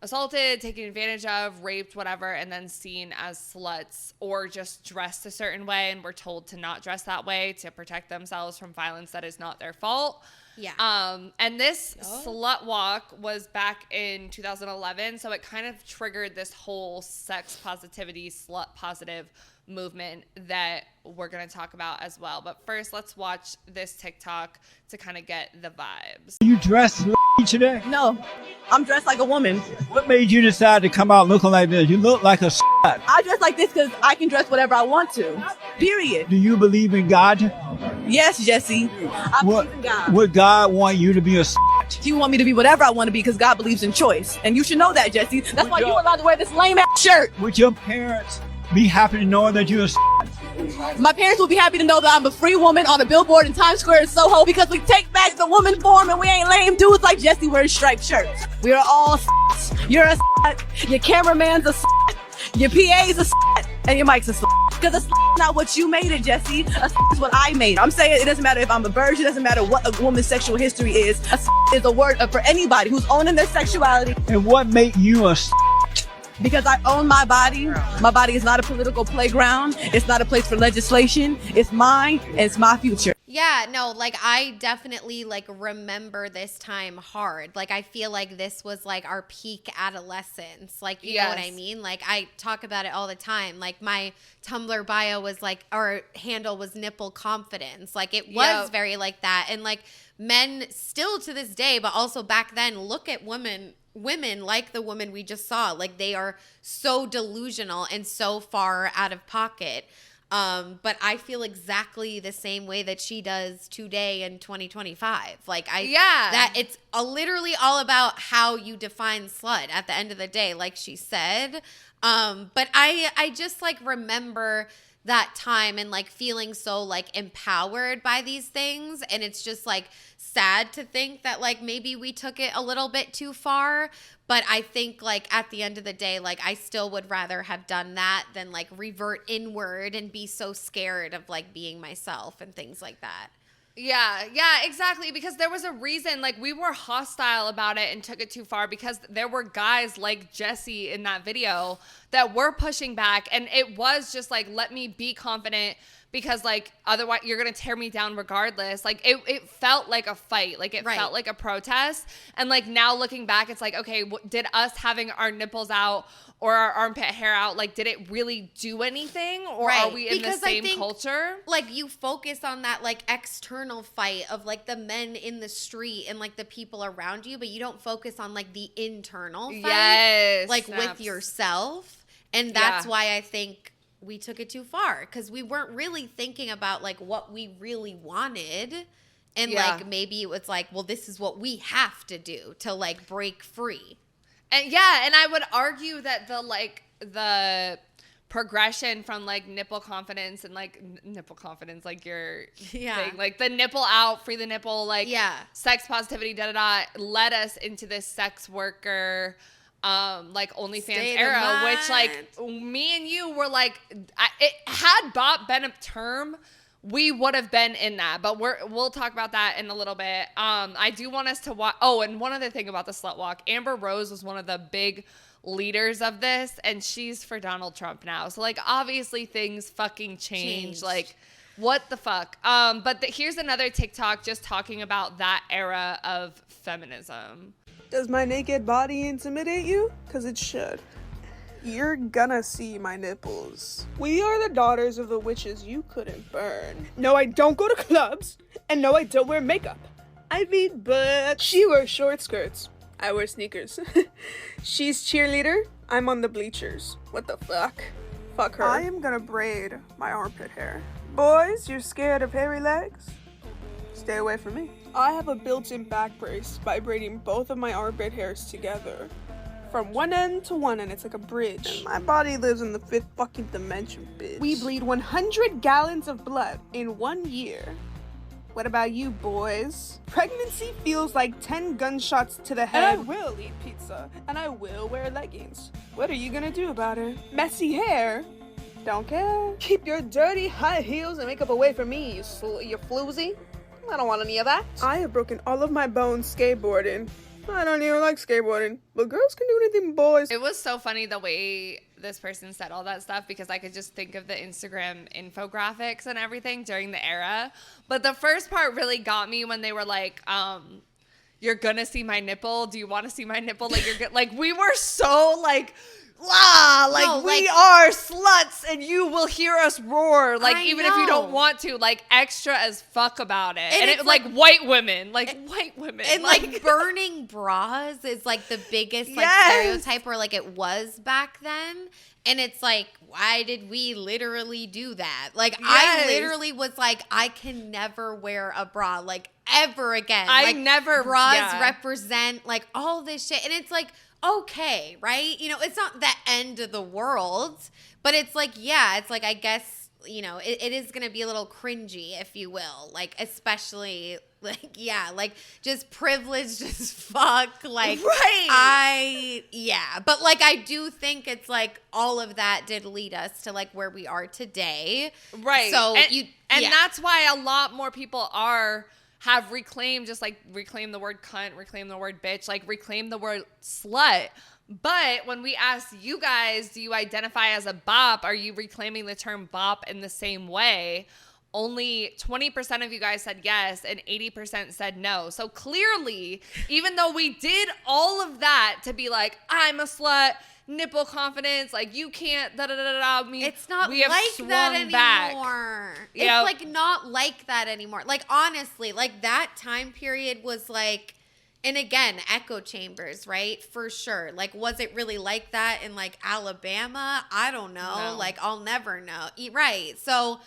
assaulted, taken advantage of, raped, whatever, and then seen as sluts or just dressed a certain way and were told to not dress that way to protect themselves from violence that is not their fault. Yeah. And this Slut Walk was back in 2011, so it kind of triggered this whole sex positivity, slut positive movement that we're going to talk about as well. But first, let's watch this TikTok to kind of get the vibes. You dressed today? No, I'm dressed like a woman. What made you decide to come out looking like this? You look like a slut. I dress like this because I can dress whatever I want to. Period. Do you believe in God? Yes, Jesse. I believe in God. Would God want you to be a slut? He want me to be whatever I want to be because God believes in choice. And you should know that, Jesse. That's why you're allowed to wear this lame ass shirt. Would your parents be happy to know that you're a slut? My parents will be happy to know that I'm a free woman on a billboard in Times Square in Soho because we take back the woman form and we ain't lame dudes like Jesse wearing striped shirts. We are all sluts. You're a slut. Your cameraman's a slut. Your PA's a slut. And your mic's a slut. Because a slut is not what you made it, Jesse. A slut is what I made. I'm saying it doesn't matter if I'm a virgin. It doesn't matter what a woman's sexual history is. A slut is a word for anybody who's owning their sexuality. And what made you a slut? Because I own my body. My body is not a political playground. It's not a place for legislation. It's mine and it's my future. Yeah, no, like I definitely like remember this time hard. Like I feel like this was like our peak adolescence. Like, you know what I mean? Like I talk about it all the time. Like my Tumblr bio was like, our handle was nipple confidence. Like it was very like that. And like men still to this day, but also back then, look at women like the woman we just saw. Like they are so delusional and so far out of pocket. But I feel exactly the same way that she does today in 2025. Like that it's literally all about how you define slut at the end of the day, like she said. But I just like remember that time and like feeling so like empowered by these things. And it's just like sad to think that like maybe we took it a little bit too far. But I think like at the end of the day, like I still would rather have done that than like revert inward and be so scared of like being myself and things like that. Yeah, exactly. Because there was a reason, like we were hostile about it and took it too far because there were guys like Jesse in that video that were pushing back. And it was just like, let me be confident, because like otherwise you're gonna tear me down regardless. Like it felt like a fight, like it felt like a protest. And like now looking back, it's like, okay, did us having our nipples out or our armpit hair out, like, did it really do anything, or are we in the same culture? Like, you focus on that like external fight of like the men in the street and like the people around you, but you don't focus on like the internal fight, like with yourself. And that's why I think we took it too far, because we weren't really thinking about like what we really wanted. And like maybe it was like, well, this is what we have to do to like break free. And and I would argue that the progression from like nipple confidence and like nipple confidence, like your thing, like the nipple out, free the nipple, like sex positivity, led us into this sex worker, like OnlyFans era, which like me and you were like, it had Bop been a term, we would have been in that, but we'll talk about that in a little bit. I do want us to watch. Oh, and one other thing about the slut walk, Amber Rose was one of the big leaders of this, and she's for Donald Trump now. So like obviously things fucking changed. Like what the fuck? But here's another TikTok just talking about that era of feminism. Does my naked body intimidate you? 'Cause it should. You're gonna see my nipples. We are the daughters of the witches you couldn't burn. No, I don't go to clubs. And no, I don't wear makeup. I mean, but she wears short skirts. I wear sneakers. She's cheerleader. I'm on the bleachers. What the fuck? Fuck her. I am gonna braid my armpit hair. Boys, you're scared of hairy legs? Stay away from me. I have a built-in back brace by braiding both of my armpit hairs together. From one end to one end, it's like a bridge. And my body lives in the 5th fucking dimension, bitch. We bleed 100 gallons of blood in 1 year. What about you, boys? Pregnancy feels like 10 gunshots to the head. And I will eat pizza. And I will wear leggings. What are you gonna do about it? Messy hair? Don't care. Keep your dirty high heels and makeup away from me, you floozy. I don't want any of that. I have broken all of my bones skateboarding. I don't even like skateboarding, but girls can do anything, boys. It was so funny the way this person said all that stuff, because I could just think of the Instagram infographics and everything during the era. But the first part really got me when they were like, you're gonna see my nipple. Do you want to see my nipple? Like like we were so like, we are sluts and you will hear us roar, like even if you don't want to, like extra as fuck about it. And it was like white women and like burning bras is like the biggest like stereotype, or like it was back then. And it's like, why did we literally do that? Like I literally was like, I can never wear a bra like ever again. Bras represent like all this shit, and it's like, okay, right? You know, it's not the end of the world, but it's like, it's like, I guess, you know, it is going to be a little cringy, if you will, like, especially, like, like, just privileged as fuck, like, but, like, I do think it's, like, all of that did lead us to, like, where we are today. Right. So, and that's why a lot more people have reclaimed, just like reclaim the word cunt, reclaim the word bitch, like reclaim the word slut. But when we ask you guys, do you identify as a bop? Are you reclaiming the term bop in the same way? Only 20% of you guys said yes and 80% said no. So clearly, even though we did all of that to be like, I'm a slut, nipple confidence, like you can't I mean, it's not we have like that anymore. It's like not like that anymore. Like honestly, like that time period was like, and again, echo chambers, right? For sure. Like, was it really like that in like Alabama? I don't know. No. Like, I'll never know. Right. So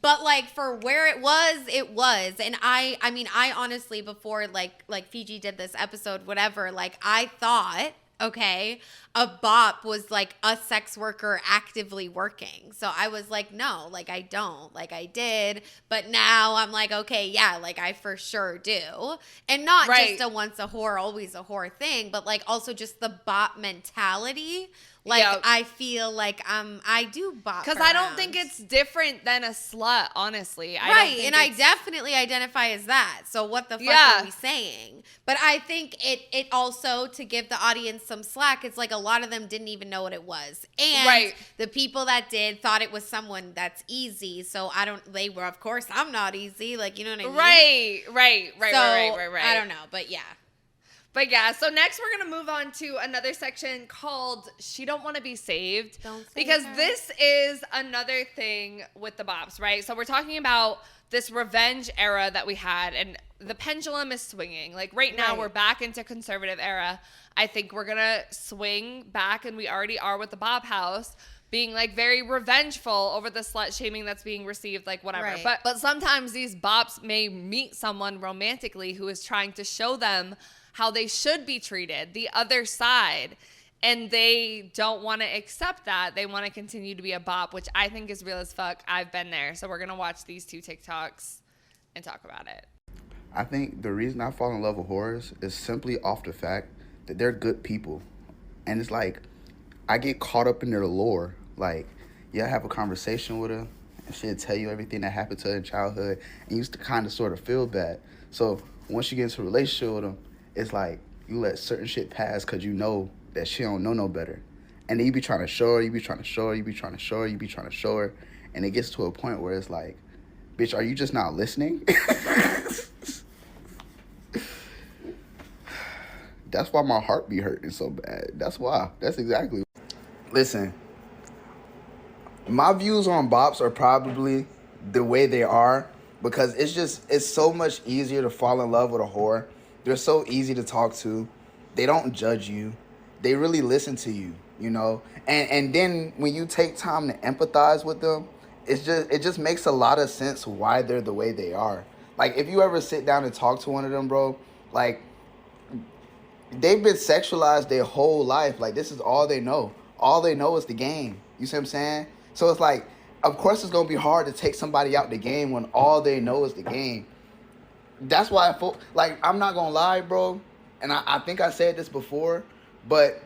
but like for where it was. And I mean, I honestly, before like Fiji did this episode, whatever, like I thought, okay, a bop was like a sex worker actively working. So I was like, no, like I don't, like I did. But now I'm like, okay, yeah, like I for sure do. And not just a once a whore, always a whore thing, but like also just the bop mentality Like, Yep. I feel like I do bop Because I don't around. think it's different than a slut, honestly. I don't Right, think and I it's- definitely identify as that. So what the fuck Yeah. are we saying? But I think it also, to give the audience some slack, it's like a lot of them didn't even know what it was. And Right. the people that did thought it was someone that's easy. So they were, of course, I'm not easy. Like, you know what I mean? Right. I don't know, but yeah. But yeah, so next we're going to move on to another section called She Don't Want to Be Saved. Don't save because her. this is another thing with the bops, right? So we're talking about this revenge era that we had, and the pendulum is swinging. Like right now, Right. we're back into conservative era. I think we're going to swing back, and we already are with the Bop House, being like very revengeful over the slut shaming that's being received, like whatever. Right. But sometimes these bops may meet someone romantically who is trying to show them how they should be treated, the other side, and they don't want to accept that. They want to continue to be a bop, which I think is real as fuck. I've been there. So we're going to watch these 2 TikToks and talk about it. I think the reason I fall in love with whores is simply off the fact that they're good people. And it's like, I get caught up in their lore. Like, I have a conversation with her, and she'll tell you everything that happened to her in childhood, and you used to kind of sort of feel bad. So once you get into a relationship with them, it's like you let certain shit pass because you know that she don't know no better. And then you be trying to show her, you be trying to show her, you be trying to show her, you be trying to show her. And it gets to a point where it's like, bitch, are you just not listening? That's why my heart be hurting so bad. That's why. That's exactly. Listen, my views on bops are probably the way they are because it's so much easier to fall in love with a whore. They're so easy to talk to. They don't judge you. They really listen to you, you know? And then when you take time to empathize with them, it just makes a lot of sense why they're the way they are. Like, if you ever sit down and talk to one of them, bro, like, they've been sexualized their whole life. Like, this is all they know. All they know is the game. You see what I'm saying? So it's like, of course it's going to be hard to take somebody out the game when all they know is the game. That's why I'm not gonna lie, bro, and I think I said this before, but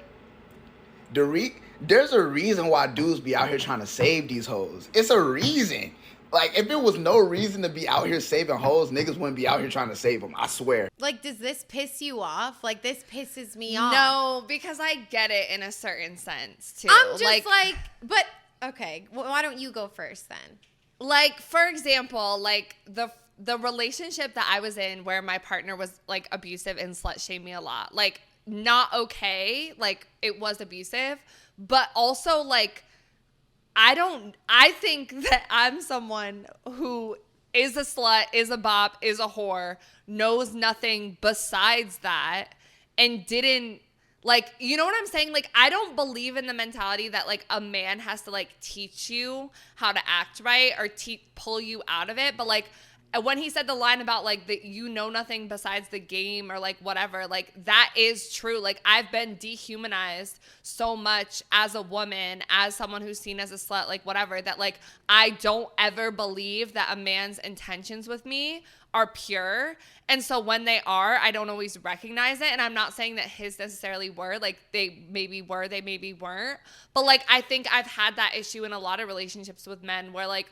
there's a reason why dudes be out here trying to save these hoes. It's a reason. Like, if it was no reason to be out here saving hoes, niggas wouldn't be out here trying to save them, I swear. Like, does this piss you off? Like, this pisses me off. No, because I get it in a certain sense, too. I'm just but, okay, well, why don't you go first then? Like, for example, like, the relationship that I was in where my partner was, like, abusive and slut shamed me a lot. Like, not okay. Like, it was abusive. But also, like, I think that I'm someone who is a slut, is a bop, is a whore, knows nothing besides that, and didn't, like, you know what I'm saying? Like, I don't believe in the mentality that, like, a man has to, like, teach you how to act right or pull you out of it. But, like, when he said the line about, like, that you know nothing besides the game or, like, whatever, like, that is true. Like, I've been dehumanized so much as a woman, as someone who's seen as a slut, like, whatever, that, like, I don't ever believe that a man's intentions with me are pure. And so when they are, I don't always recognize it. And I'm not saying that his necessarily were. Like, they maybe were, they maybe weren't. But, like, I think I've had that issue in a lot of relationships with men where, like,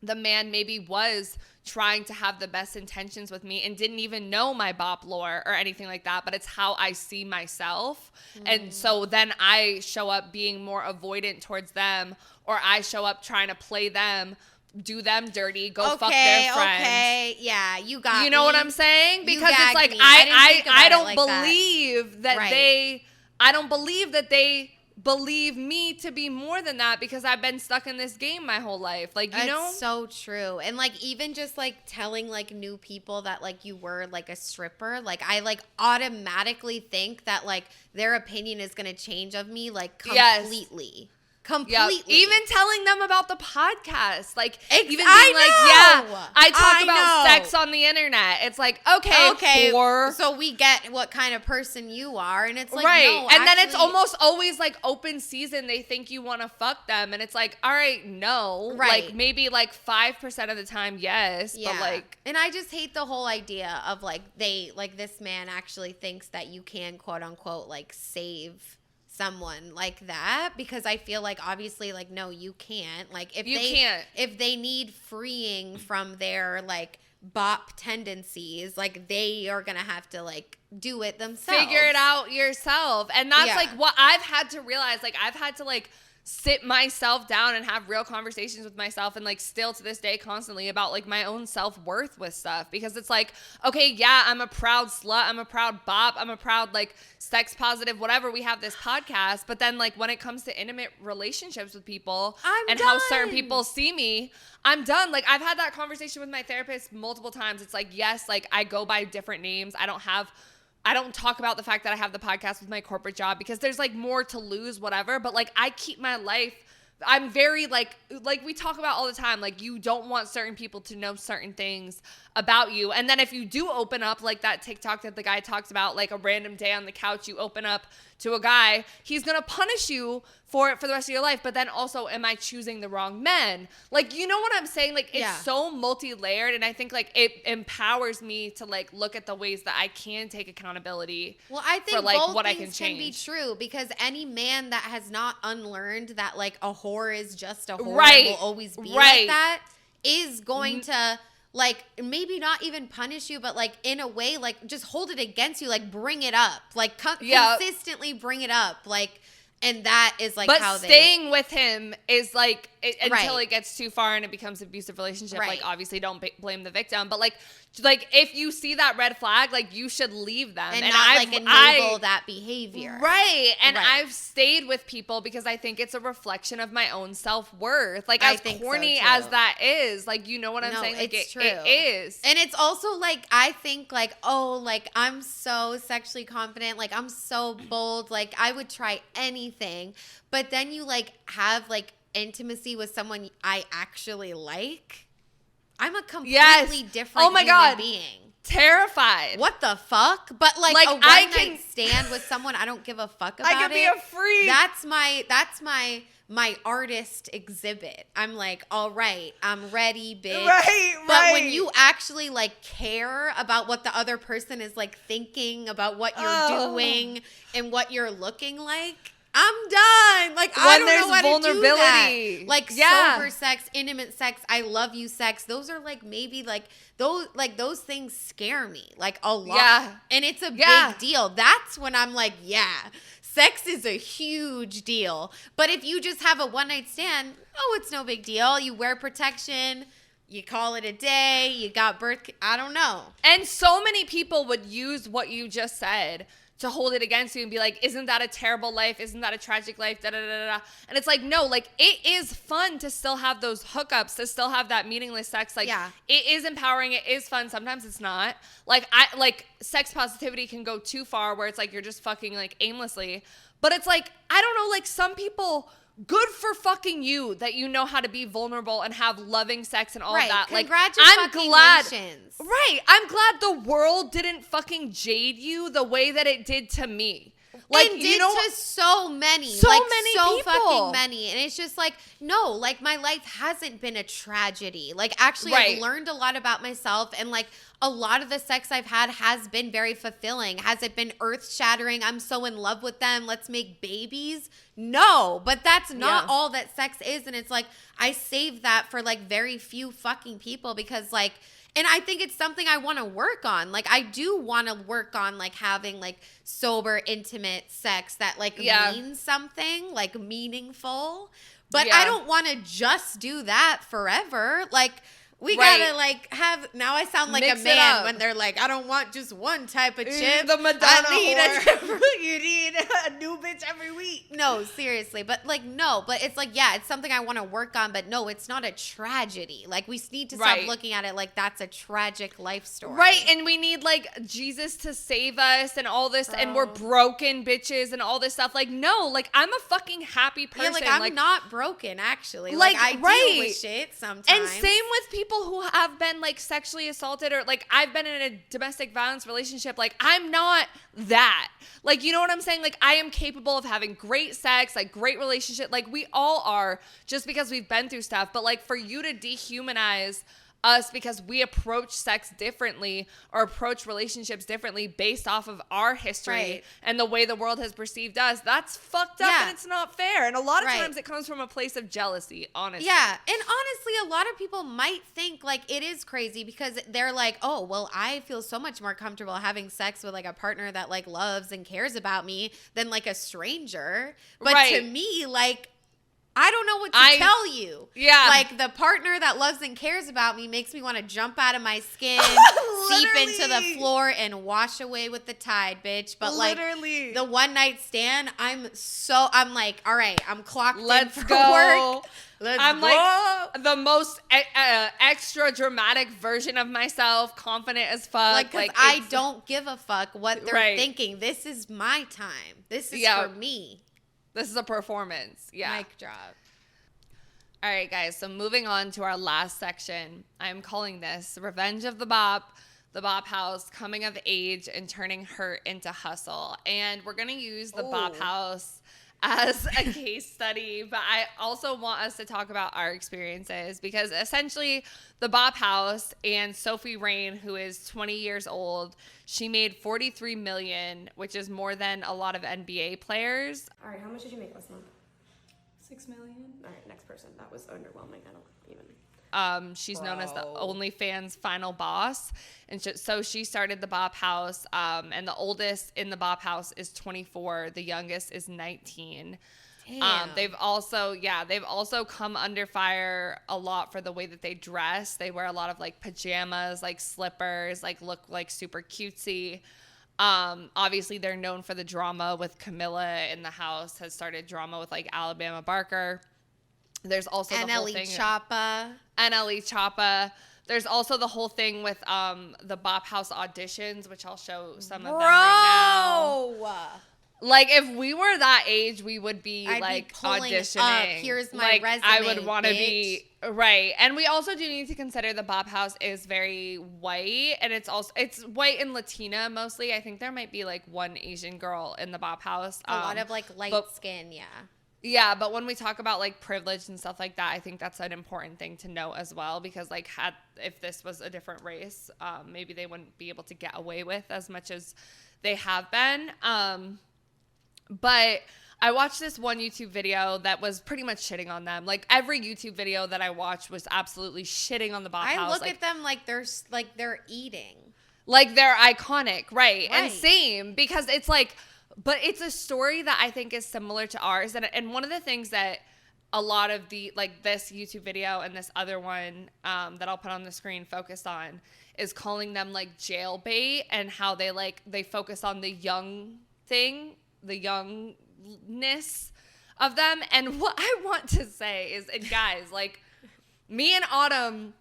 the man maybe was trying to have the best intentions with me and didn't even know my bop lore or anything like that, but it's how I see myself. And so then I show up being more avoidant towards them, or I show up trying to play them, do them dirty, go fuck their friends. Okay, yeah, you got You know me. what I'm saying? Because it's gagged like me. I didn't think about I it don't like that. believe that Right. I don't believe that they believe me to be more than that because I've been stuck in this game my whole life. Like, you know? It's so true. And, like, even just, like, telling, like, new people that, like, you were, like, a stripper, like, I, like, automatically think that, like, their opinion is going to change of me, like, completely. Completely. Yep. Even telling them about the podcast. Like, even being I know. I talk I about know. sex on the internet. It's like, okay, whore. So we get what kind of person you are. And it's like, right. no, and then it's actually- almost always like open season. They think you want to fuck them. And it's like, all right, no. Right. Like, maybe like 5% of the time, yes. Yeah. But like, and I just hate the whole idea of, like, this man actually thinks that you can, quote unquote, like, save someone like that, because I feel like obviously like no, you can't. Like if they need freeing from their like bop tendencies, like they are gonna have to like do it themselves. Figure it out yourself. And that's like what I've had to realize. Like I've had to like sit myself down and have real conversations with myself, and like still to this day constantly about like my own self-worth with stuff, because it's like, okay, yeah, I'm a proud slut, I'm a proud bop, I'm a proud like sex positive, whatever, we have this podcast, but then like when it comes to intimate relationships with people and how certain people see me, I'm done. Like I've had that conversation with my therapist multiple times. It's like, yes, like I go by different names. I don't talk about the fact that I have the podcast with my corporate job because there's like more to lose, whatever. But like I keep my life, I'm very like we talk about all the time, like you don't want certain people to know certain things about you. And then if you do open up like that TikTok that the guy talks about, like a random day on the couch, you open up to a guy, he's going to punish you for it for the rest of your life. But then also, am I choosing the wrong men? Like, you know what I'm saying? Like, it's so multi-layered. And I think like it empowers me to like look at the ways that I can take accountability. Well, I think for, like, both what things I can change. be true, because any man that has not unlearned that like a whore is just a whore Right. and will always be Right. like that is going to like maybe not even punish you, but like in a way like just hold it against you, like bring it up, like consistently bring it up, like, and that is like but how staying with him is like until Right. it gets too far and it becomes an abusive relationship. Right. Like obviously don't blame the victim, but like if you see that red flag, like you should leave them and not like enable that behavior. Right. And Right. I've stayed with people because I think it's a reflection of my own self-worth. Like I as think so, corny too. as that is, like, you know what I'm No, saying? Like it's true. it is. And it's also like, I think like, oh, like I'm so sexually confident. Like I'm so bold. Like I would try anything. But then you like have like intimacy with someone I actually like. I'm a completely different human being. Terrified. What the fuck? But like a one night stand with someone I don't give a fuck about. I could be a freak. That's my artist exhibit. I'm like, all right, I'm ready, bitch. But when you actually like care about what the other person is like thinking about what you're doing and what you're looking like, I'm done. Like I don't know how to do that. Like sober sex, intimate sex, I love you sex. Those are like maybe like those things scare me like a lot. Yeah. And it's a big deal. That's when I'm like, yeah, sex is a huge deal. But if you just have a one night stand, oh, it's no big deal. You wear protection. You call it a day. You got birth. I don't know. And so many people would use what you just said to hold it against you and be like, isn't that a terrible life? Isn't that a tragic life? Da, da, da, da. And it's like, no, like it is fun to still have those hookups, to still have that meaningless sex. Like it is empowering. It is fun. Sometimes it's not. Like sex positivity can go too far where it's like you're just fucking like aimlessly. But it's like, I don't know, like some people, good for fucking you that you know how to be vulnerable and have loving sex and all of that. Like, I'm glad. Right. I'm glad the world didn't fucking jade you the way that it did to me. Like, and you know, to so many people. Fucking many. And it's just like, no, like my life hasn't been a tragedy. Like actually I've learned a lot about myself, and like a lot of the sex I've had has been very fulfilling. Has it been earth shattering? I'm so in love with them, let's make babies. No, but that's not all that sex is. And it's like, I save that for like very few fucking people, because like, and I think it's something I want to work on. Like, I do want to work on, like, having, like, sober, intimate sex that, like, means something, like, meaningful. But I don't want to just do that forever. Like, we gotta, like, have, now I sound like Mix a man when they're like, I don't want just one type of chick. The madonna-whore. You need a new bitch every week. No, seriously. But, like, no. But it's like, yeah, it's something I want to work on. But no, it's not a tragedy. Like, we need to stop looking at it like that's a tragic life story. Right. And we need, like, Jesus to save us and all this. And we're broken bitches and all this stuff. Like, no. Like, I'm a fucking happy person. Yeah, like, I'm not broken, actually. Like I deal with shit sometimes. And same with people who have been like sexually assaulted, or like I've been in a domestic violence relationship. Like I'm not that. Like, you know what I'm saying? Like I am capable of having great sex, like great relationship. Like we all are, just because we've been through stuff. But like for you to dehumanize us because we approach sex differently or approach relationships differently based off of our history and the way the world has perceived us. That's fucked up and it's not fair. And a lot of times it comes from a place of jealousy, honestly. Yeah. And honestly, a lot of people might think like it is crazy because they're like, oh, well, I feel so much more comfortable having sex with like a partner that like loves and cares about me than like a stranger. But to me, like, I don't know what to tell you. Yeah. Like, the partner that loves and cares about me makes me want to jump out of my skin, seep into the floor, and wash away with the tide, bitch. But, like, the one night stand, I'm like, all right, I'm clocked in for work. I'm like the most extra dramatic version of myself, confident as fuck. Like I don't give a fuck what they're thinking. This is my time. This is for me. This is a performance. Yeah. Mic drop. All right, guys. So moving on to our last section. I'm calling this Revenge of the Bop House, coming of age and turning hurt into hustle. And we're going to use the Bop House as a case study, but I also want us to talk about our experiences because essentially the Bop House and Sophie Rain, who is 20 years old, she made $43 million, which is more than a lot of NBA players. All right, how much did you make last month? $6 million. All right, next person. That was underwhelming. I don't even. She's known as the OnlyFans final boss. And so she started the Bop House. And the oldest in the Bop House is 24. The youngest is 19. Damn. They've also come under fire a lot for the way that they dress. They wear a lot of like pajamas, like slippers, like look like super cutesy. Obviously they're known for the drama with Camilla in the house, has started drama with like Alabama Barker. There's also the whole thing. NLE Choppa. There's also the whole thing with the Bop House auditions, which I'll show some of them right now. Like, if we were that age, we would be like auditioning. Here's my resume. I would want to be right. And we also do need to consider the Bop House is very white, and it's white and Latina mostly. I think there might be like one Asian girl in the Bop House. A lot of like light skin, Yeah, but when we talk about like privilege and stuff like that, I think that's an important thing to know as well, because like if this was a different race, maybe they wouldn't be able to get away with as much as they have been. But I watched this one YouTube video that was pretty much shitting on them. Like every YouTube video that I watched was absolutely shitting on the Bop House. I look at them like they're eating. Like they're iconic, right? And same, because it's like, but it's a story that I think is similar to ours. And one of the things that a lot of the, like this YouTube video and this other one that I'll put on the screen focused on is calling them like jail bait, and how they focus on the young thing, the youngness of them. And what I want to say is, and guys, like me and Autumn,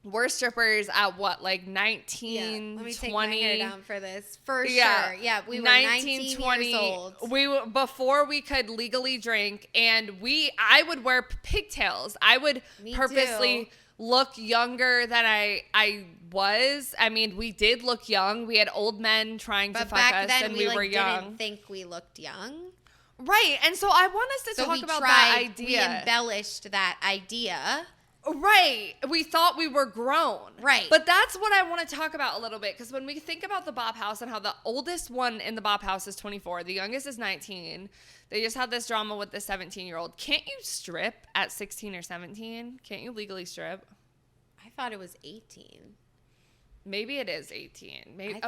we're strippers at what, like 19, let me 20? Take my hair down for this. For sure. Yeah, we were 19 20 years old. Before we could legally drink, and I would wear pigtails. I would purposely look younger than I was. I mean, we did look young. We had old men trying to fuck us, and we were young. Didn't think we looked young. Right. And so I want us to talk about that idea. We embellished that idea. Right. We thought we were grown. Right. But that's what I want to talk about a little bit, because when we think about the Bop House and how the oldest one in the Bop House is 24, the youngest is 19, they just had this drama with the 17-year-old. Can't you strip at 16 or 17? Can't you legally strip? I thought it was 18. Maybe it is 18. Maybe.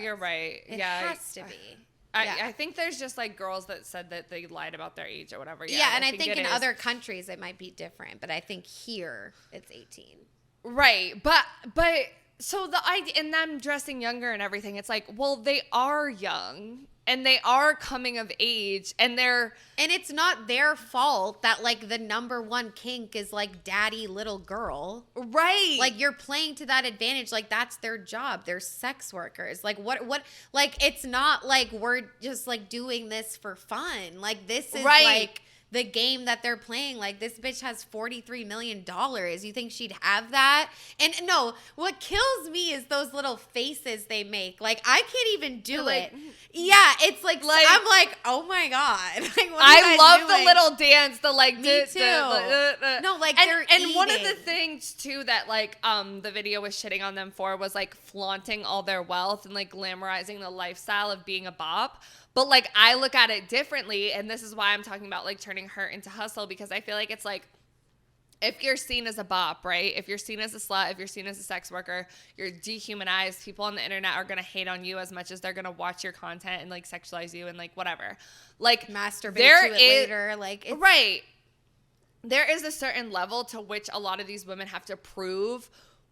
You're right. It has to be. I think there's just like girls that said that they lied about their age or whatever. Yeah, and I think in other countries it might be different, but I think here it's 18. Right, but so the idea in them dressing younger and everything, it's like, well, they are young and they are coming of age, and it's not their fault that like the number one kink is like daddy little girl. Right. Like you're playing to that advantage. Like that's their job. They're sex workers. Like what like it's not like we're just like doing this for fun. Like this is like the game that they're playing. Like, this bitch has $43 million. You think she'd have that? And no, what kills me is those little faces they make. Like, I can't even do it. Yeah, it's like I'm like, oh my God. Like, what are you guys love doing? the little dance, the like, me too. No, like, and one of the things too that like the video was shitting on them for was like flaunting all their wealth and like glamorizing the lifestyle of being a bop. But like, I look at it differently, and this is why I'm talking about like turning her into hustle, because I feel like it's like, if you're seen as a bop, right? If you're seen as a slut, if you're seen as a sex worker, you're dehumanized. People on the internet are going to hate on you as much as they're going to watch your content and like sexualize you and like whatever. Like, masturbate to it later. Like, it's, right. There is a certain level to which a lot of these women have to prove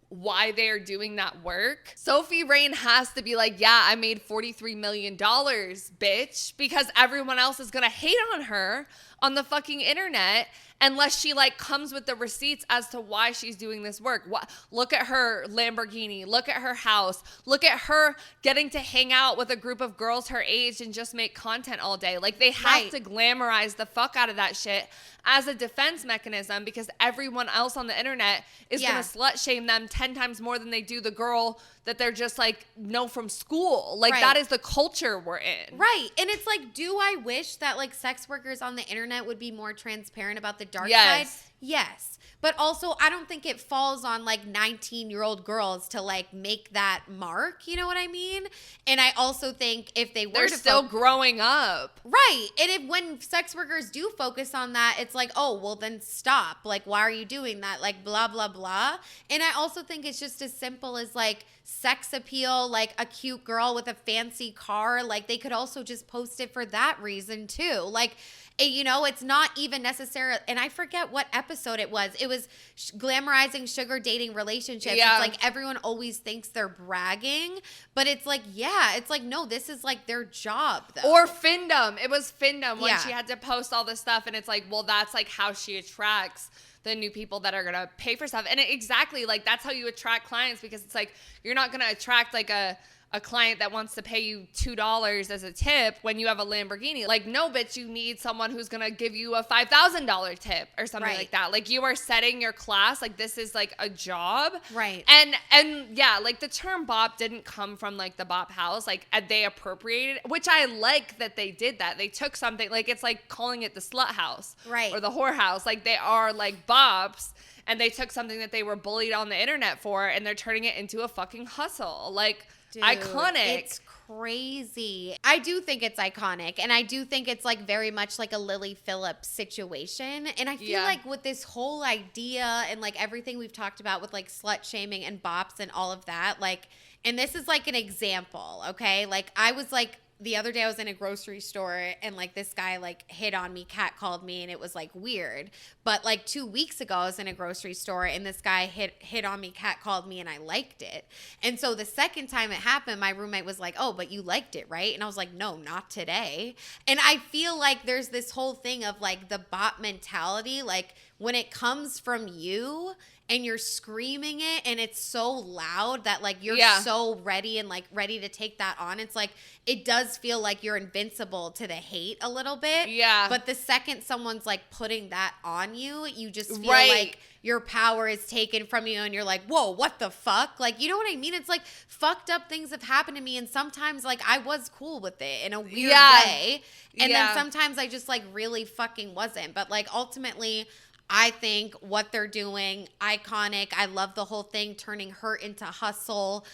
why they are doing that work. Sophie Rain has to be like, yeah, I made $43 million, bitch, because everyone else is going to hate on her on the fucking internet unless she like comes with the receipts as to why she's doing this work. Look at her Lamborghini. Look at her house. Look at her getting to hang out with a group of girls her age and just make content all day. Like, they have to glamorize the fuck out of that shit as a defense mechanism, because everyone else on the internet is going to slut shame them 10 times more than they do the girl that they're just like know from school. Like, that is the culture we're in. Right. And it's like, do I wish that like sex workers on the internet would be more transparent about the dark side? Yes. But also, I don't think it falls on like 19-year-old girls to like make that mark. You know what I mean? And I also think if they're still growing up. Right. And if when sex workers do focus on that, it's like, oh, well then stop. Like, why are you doing that? Like, blah, blah, blah. And I also think it's just as simple as like sex appeal, like a cute girl with a fancy car. Like, they could also just post it for that reason too. Like, you know, it's not even necessary. And I forget what episode it was. It was glamorizing sugar dating relationships. Yeah. It's like everyone always thinks they're bragging, but it's like, yeah, it's like, no, this is like their job though. Or Findom. It was Findom when she had to post all this stuff, and it's like, well, that's like how she attracts the new people that are going to pay for stuff. And exactly, like, that's how you attract clients, because it's like, you're not going to attract like a client that wants to pay you $2 as a tip when you have a Lamborghini. Like, no, bitch, you need someone who's going to give you a $5,000 tip or something like that. Like, you are setting your class. Like, this is like a job. Right. And yeah, like, the term bop didn't come from like the bop house. Like, they appropriated, which I like that they did that. They took something, like, it's like calling it the slut house. Right. Or the whore house. Like, they are like bops. And they took something that they were bullied on the internet for, and they're turning it into a fucking hustle. Like, dude, iconic. It's crazy. I do think it's iconic, and I do think it's like very much like a Lily Phillips situation. And I feel like with this whole idea and like everything we've talked about with like slut shaming and bops and all of that, like, and this is like an example, okay? Like, I was like, the other day I was in a grocery store, and like this guy like hit on me, catcalled me, and it was like weird. But like 2 weeks ago I was in a grocery store, and this guy hit on me, catcalled me, and I liked it. And so the second time it happened, my roommate was like, oh, but you liked it, right? And I was like, no, not today. And I feel like there's this whole thing of like the bot mentality, like when it comes from you and you're screaming it and it's so loud that like you're so ready and like ready to take that on, it's like it does feel like you're invincible to the hate a little bit. Yeah. But the second someone's like putting that on you, you just feel like your power is taken from you, and you're like, whoa, what the fuck? Like, you know what I mean? It's like fucked up things have happened to me, and sometimes like I was cool with it in a weird way. And then sometimes I just like really fucking wasn't. But like ultimately, I think what they're doing, iconic. I love the whole thing, turning her into hustle,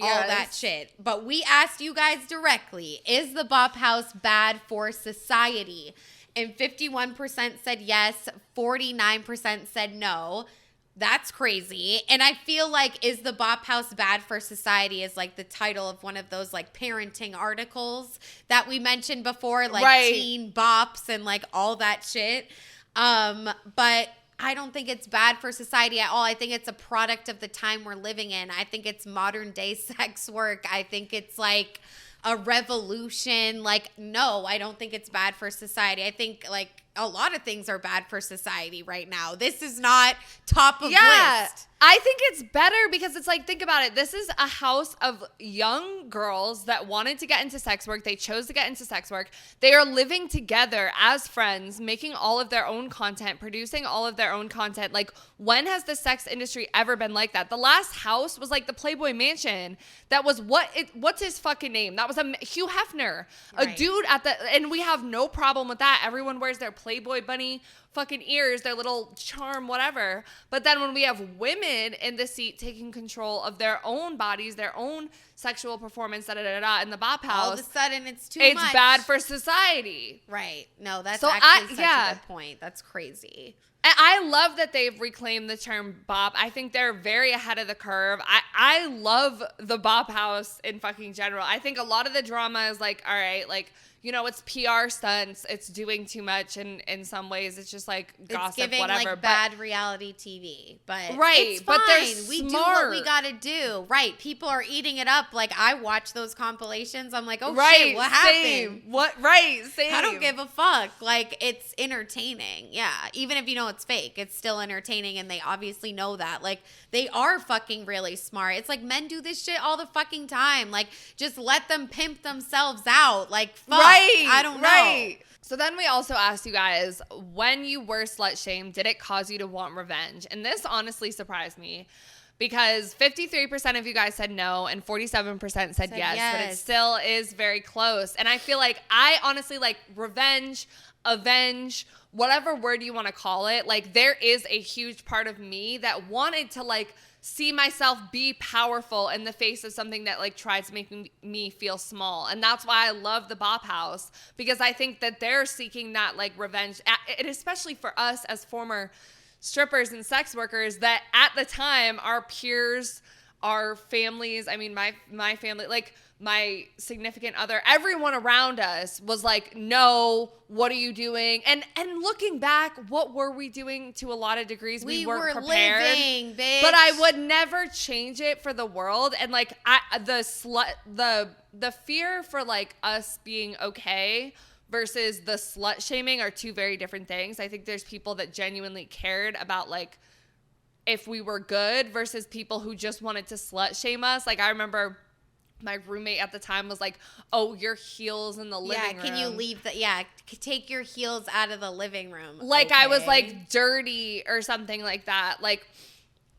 all that shit. But we asked you guys directly, is the bop house bad for society? And 51% said yes, 49% said no. That's crazy. And I feel like, is the bop house bad for society is like the title of one of those like parenting articles that we mentioned before, like teen bops and like all that shit. But I don't think it's bad for society at all. I think it's a product of the time we're living in. I think it's modern day sex work. I think it's like a revolution. Like, no, I don't think it's bad for society. I think like a lot of things are bad for society right now. This is not top of list. I think it's better because it's like, think about it. This is a house of young girls that wanted to get into sex work. They chose to get into sex work. They are living together as friends, making all of their own content, producing all of their own content. Like, when has the sex industry ever been like that? The last house was like the Playboy Mansion. That was what's his fucking name? That was Hugh Hefner, a dude and we have no problem with that. Everyone wears their Playboy bunny fucking ears, their little charm, whatever. But then when we have women in the seat taking control of their own bodies, their own sexual performance, in the bop house, all of a sudden it's too much. It's bad for society. Right. No, that's actually such a good point. That's crazy. And I love that they've reclaimed the term bop. I think they're very ahead of the curve. I love the bop house in fucking general. I think a lot of the drama is like, all right, like, you know, it's PR stunts. It's doing too much, and in some ways, it's just like gossip, it's giving whatever. Like bad reality TV, but it's fine. But we do what we gotta do. Right? People are eating it up. Like, I watch those compilations. I'm like, oh shit, what happened? Same. I don't give a fuck. Like, it's entertaining. Yeah, even if you know it's fake, it's still entertaining, and they obviously know that. Like, they are fucking really smart. It's like, men do this shit all the fucking time. Like, just let them pimp themselves out. Like, fuck. I don't know. So then we also asked you guys, when you were slut shamed, did it cause you to want revenge? And this honestly surprised me because 53% of you guys said no and 47% said yes, but it still is very close. And I feel like I honestly like revenge, avenge, whatever word you want to call it. Like, there is a huge part of me that wanted to like see myself be powerful in the face of something that like tries to make me feel small. And that's why I love the Bop House, because I think that they're seeking that like revenge, and especially for us as former strippers and sex workers, that at the time our peers, our families, I mean my family, like my significant other, everyone around us was like, no, what are you doing? And looking back, what were we doing? To a lot of degrees, we weren't prepared. Living, bitch. But I would never change it for the world. And like the fear for like us being okay versus the slut shaming are two very different things. I think there's people that genuinely cared about like if we were good versus people who just wanted to slut shame us. Like, I remember my roommate at the time was like, oh, your heels in the living room. Can you leave take your heels out of the living room. Like, okay. I was like dirty or something like that. Like,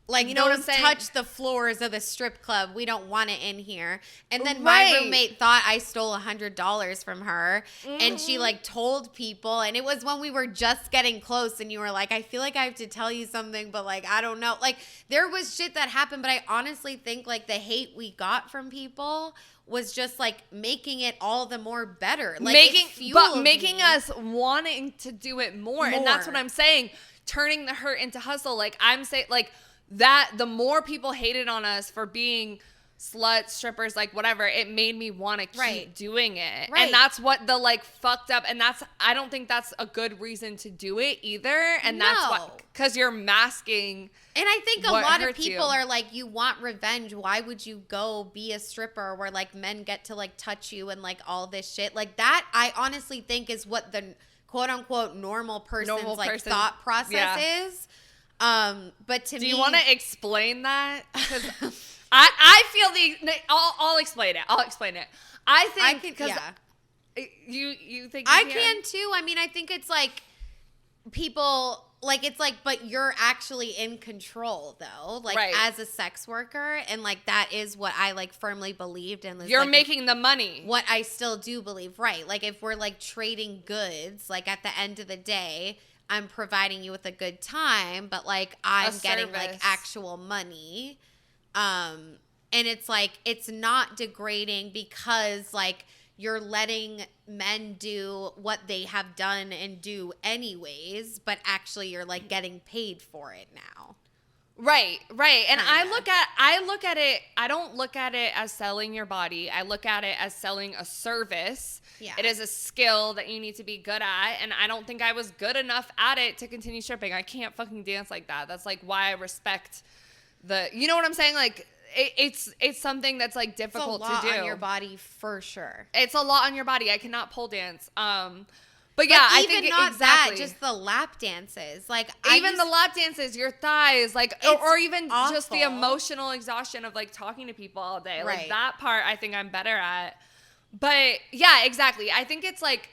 you know what I'm saying? Touch the floors of the strip club. We don't want it in here. And then my roommate thought I stole $100 from her. And she like told people. And it was when we were just getting close. And you were like, I feel like I have to tell you something. But like, I don't know. Like, there was shit that happened. But I honestly think like the hate we got from people was just like making it all the more better. Like, making us wanting to do it more. And that's what I'm saying. Turning the hurt into hustle. Like, I'm saying, like, that the more people hated on us for being sluts, strippers, like whatever, it made me want to keep doing it. And that's what the like fucked up, and I don't think that's a good reason to do it either. And that's what, because you're masking. And I think a lot of people are like, you want revenge, why would you go be a stripper where like men get to like touch you and like all this shit? Like, that I honestly think is what the quote unquote normal person's thought process is. But to me, do you want to explain that? Because I feel I'll explain it. I think because you think I can too. I mean, I think it's like people like, it's like, but you're actually in control though, like as a sex worker, and like that is what I like firmly believed in. You're like, making the money. What I still do believe, right? Like, if we're like trading goods, like at the end of the day, I'm providing you with a good time, but like I'm getting like actual money. And it's like, it's not degrading because like you're letting men do what they have done and do anyways, but actually you're like getting paid for it now. Right. And I look at it, I don't look at it as selling your body. I look at it as selling a service. Yeah. It is a skill that you need to be good at, and I don't think I was good enough at it to continue stripping. I can't fucking dance like that. That's like why I respect you know what I'm saying? Like, it's something that's like difficult to do. It's a lot on your body for sure. It's a lot on your body. I cannot pole dance. But yeah, But I even think not exactly. that, just the lap dances. Like Even the lap dances, your thighs, like, or even just the awful. emotional exhaustion of like talking to people all day. Right. Like that part, I think I'm better at. But yeah, exactly. I think it's like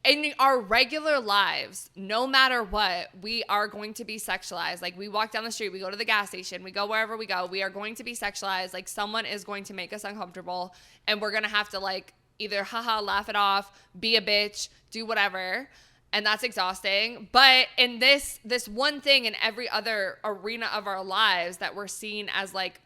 in our regular lives, no matter what, we are going to be sexualized. Like we walk down the street, we go to the gas station, we go wherever we go, we are going to be sexualized. Like someone is going to make us uncomfortable, and we're gonna have to like either laugh it off, be a bitch, do whatever. And that's exhausting. But in this one thing in every other arena of our lives that we're seen as like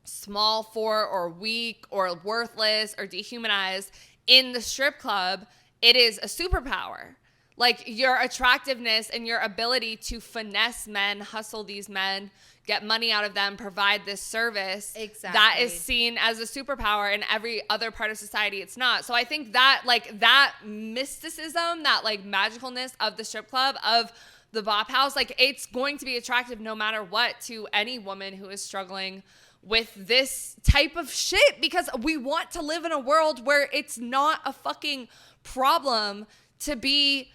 small for or weak or worthless or dehumanized, in the strip club, it is a superpower. Like your attractiveness and your ability to finesse men, hustle these men, get money out of them, provide this service. Exactly. That is seen as a superpower. In every other part of society, it's not. So I think that like that mysticism, that like magicalness of the strip club, of the bop house, like it's going to be attractive no matter what to any woman who is struggling with this type of shit, because we want to live in a world where it's not a fucking problem to be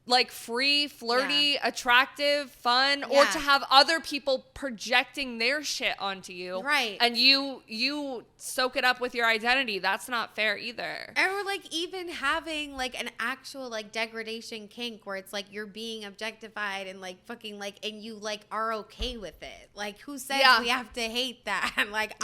like free, flirty, attractive, fun, or to have other people projecting their shit onto you. Right. And you soak it up with your identity. That's not fair either. Or like even having like an actual like degradation kink where it's like you're being objectified and like fucking like, and you like are okay with it. Like who says we have to hate that? Like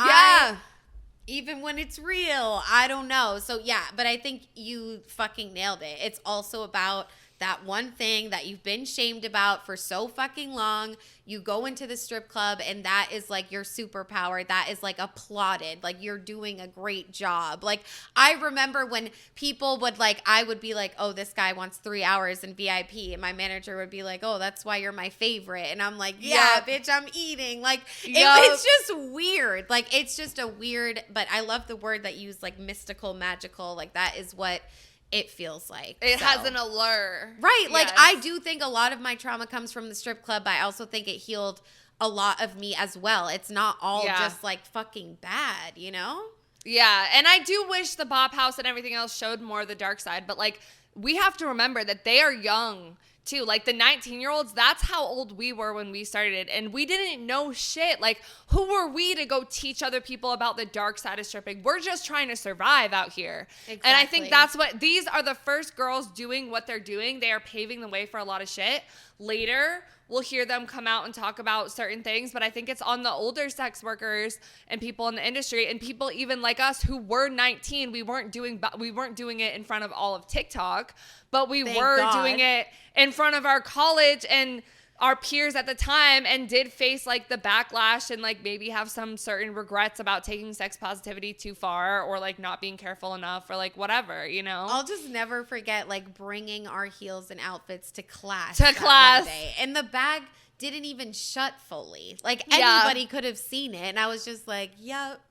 even when it's real, I don't know. So yeah, but I think you fucking nailed it. It's also about that one thing that you've been shamed about for so fucking long. You go into the strip club and that is like your superpower. That is like applauded. Like you're doing a great job. Like I remember when people would like, I would be like, oh, this guy wants 3 hours in VIP. And my manager would be like, oh, that's why you're my favorite. And I'm like, yeah, bitch, I'm eating. Like it's just weird. Like it's just a weird, but I love the word that you use, like mystical, magical. Like that is what it feels like. It has an allure. Right. Like I do think a lot of my trauma comes from the strip club, but I also think it healed a lot of me as well. It's not all just like fucking bad, you know? Yeah. And I do wish the bop house and everything else showed more of the dark side, but like we have to remember that they are young too. Like the 19-year-olds, that's how old we were when we started, and we didn't know shit. Like who were we to go teach other people about the dark side of stripping? We're just trying to survive out here. Exactly. And I think that's what, these are the first girls doing what they're doing. They are paving the way for a lot of shit. Later, we'll hear them come out and talk about certain things, but I think it's on the older sex workers and people in the industry and people even like us who were 19. We weren't doing it in front of all of TikTok, but we were doing it in front of our college and our peers at the time, and did face like the backlash and like maybe have some certain regrets about taking sex positivity too far, or like not being careful enough, or like whatever, you know. I'll just never forget like bringing our heels and outfits to class. Day. And the bag didn't even shut fully. Like anybody could have seen it, and I was just like, "Yep,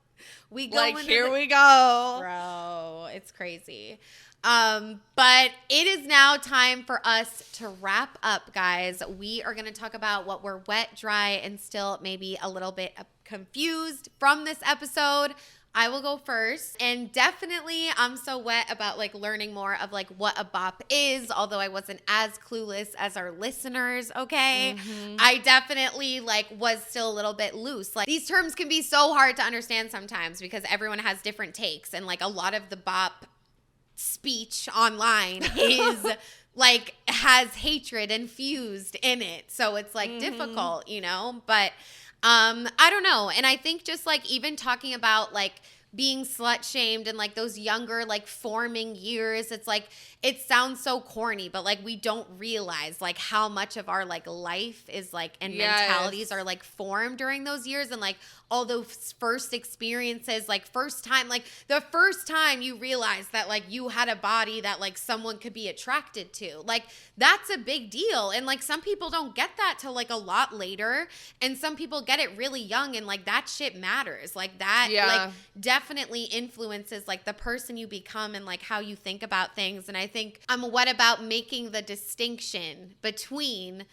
we go." Like here we go, bro. It's crazy. But it is now time for us to wrap up, guys. We are going to talk about what we're wet, dry, and still maybe a little bit confused from this episode. I will go first, and definitely I'm so wet about like learning more of like what a bop is, although I wasn't as clueless as our listeners, okay? I definitely like was still a little bit loose. Like these terms can be so hard to understand sometimes because everyone has different takes, and like a lot of the bop speech online is like has hatred infused in it, so it's like difficult, you know. But I don't know, and I think just like even talking about like being slut shamed and like those younger like forming years, it's like it sounds so corny, but like we don't realize like how much of our like life is like and mentalities are like formed during those years, and like all those first experiences, like first time, like the first time you realize that like you had a body that like someone could be attracted to, like that's a big deal. And like some people don't get that till like a lot later, and some people get it really young, and like that shit matters. Like that like definitely influences like the person you become and like how you think about things. And I think I'm what about making the distinction between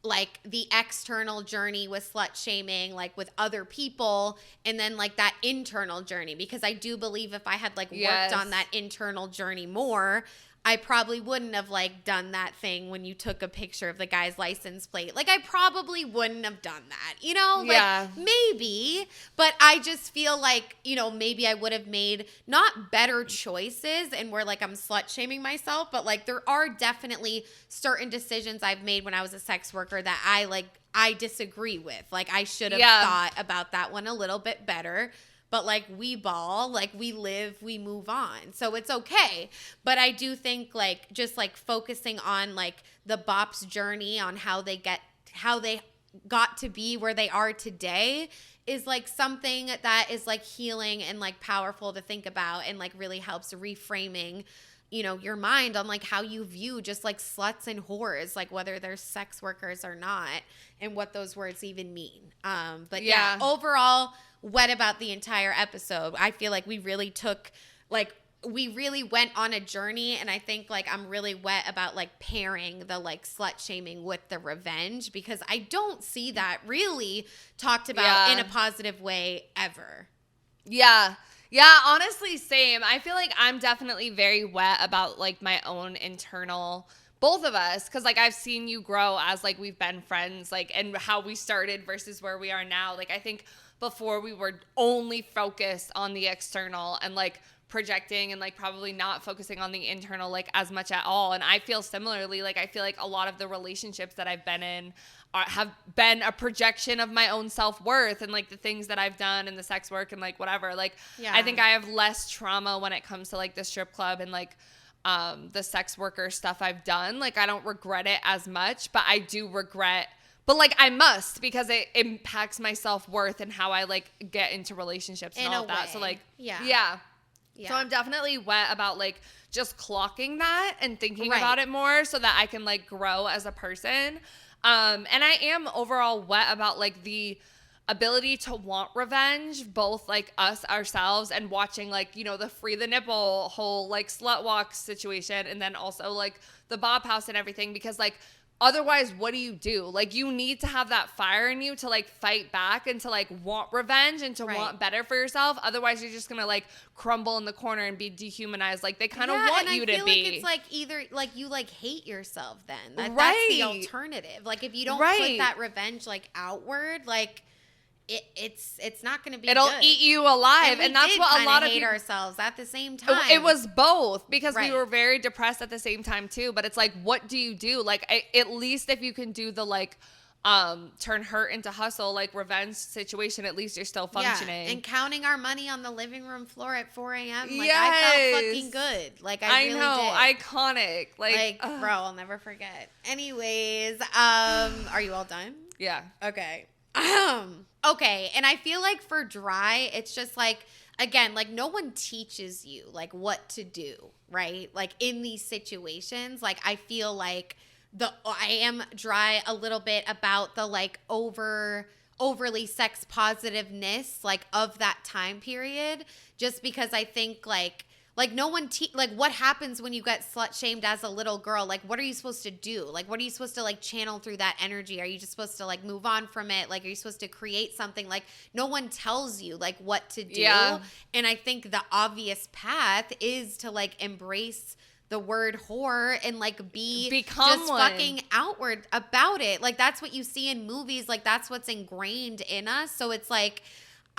like the external journey with slut shaming, like with other people, and then like that internal journey, because I do believe if I had like worked on that internal journey more, I probably wouldn't have like done that thing when you took a picture of the guy's license plate. Like I probably wouldn't have done that, you know? Like maybe, but I just feel like, you know, maybe I would have made not better choices and where like I'm slut shaming myself, but like there are definitely certain decisions I've made when I was a sex worker that I disagree with. Like I should have thought about that one a little bit better. But like we ball, like we live, we move on. So it's okay. But I do think like just like focusing on like the bops journey on how they got to be where they are today is like something that is like healing and like powerful to think about and like really helps reframing, you know, your mind on like how you view just like sluts and whores, like whether they're sex workers or not and what those words even mean. But yeah, overall, wet about the entire episode. I feel like we really went on a journey, and I think like I'm really wet about like pairing the like slut shaming with the revenge because I don't see that really talked about in a positive way ever. Yeah, honestly, same. I feel like I'm definitely very wet about like my own internal, both of us, because like I've seen you grow as like we've been friends, like, and how we started versus where we are now. Like I think before we were only focused on the external and like projecting and like probably not focusing on the internal like as much at all. And I feel similarly, like I feel like a lot of the relationships that I've been in have been a projection of my own self-worth and like the things that I've done and the sex work and like whatever. Like I think I have less trauma when it comes to like the strip club and like the sex worker stuff I've done. Like I don't regret it as much, but I do regret. But, like, I must because it impacts my self-worth and how I, like, get into relationships and all of that. So, like, yeah. So I'm definitely wet about, like, just clocking that and thinking about it more so that I can, like, grow as a person. And I am overall wet about, like, the ability to want revenge, both, like, us, ourselves, and watching, like, you know, the free the nipple whole, like, slut walk situation and then also, like, the Bop House and everything because, like, otherwise, what do you do? Like, you need to have that fire in you to, like, fight back and to, like, want revenge and to want better for yourself. Otherwise, you're just going to, like, crumble in the corner and be dehumanized. Like, they kind of want you to be. I feel like it's, like, either, like, you, like, hate yourself then. That's the alternative. Like, if you don't put that revenge, like, outward, like, it's not going to be It'll good. eat you alive. And that's what a lot of hate people ourselves at the same time. It was both because we were very depressed at the same time too. But it's like, what do you do? Like, at least if you can do the like, turn hurt into hustle, like revenge situation, at least you're still functioning. Yeah. And counting our money on the living room floor at 4 a.m. Like I felt fucking good. Like I really know, did. Iconic. Like bro, I'll never forget. Anyways, are you all done? Yeah. Okay. Okay, and I feel like for dry, it's just like, again, like no one teaches you like what to do, right? Like in these situations, like I feel like I am dry a little bit about the like overly sex positiveness like of that time period, just because I think like no one like what happens when you get slut shamed as a little girl? Like what are you supposed to do? Like what are you supposed to like channel through that energy? Are you just supposed to like move on from it? Like are you supposed to create something? Like no one tells you like what to do. Yeah. And I think the obvious path is to like embrace the word whore and like become just fucking outward about it. Like that's what you see in movies. Like that's what's ingrained in us. So it's like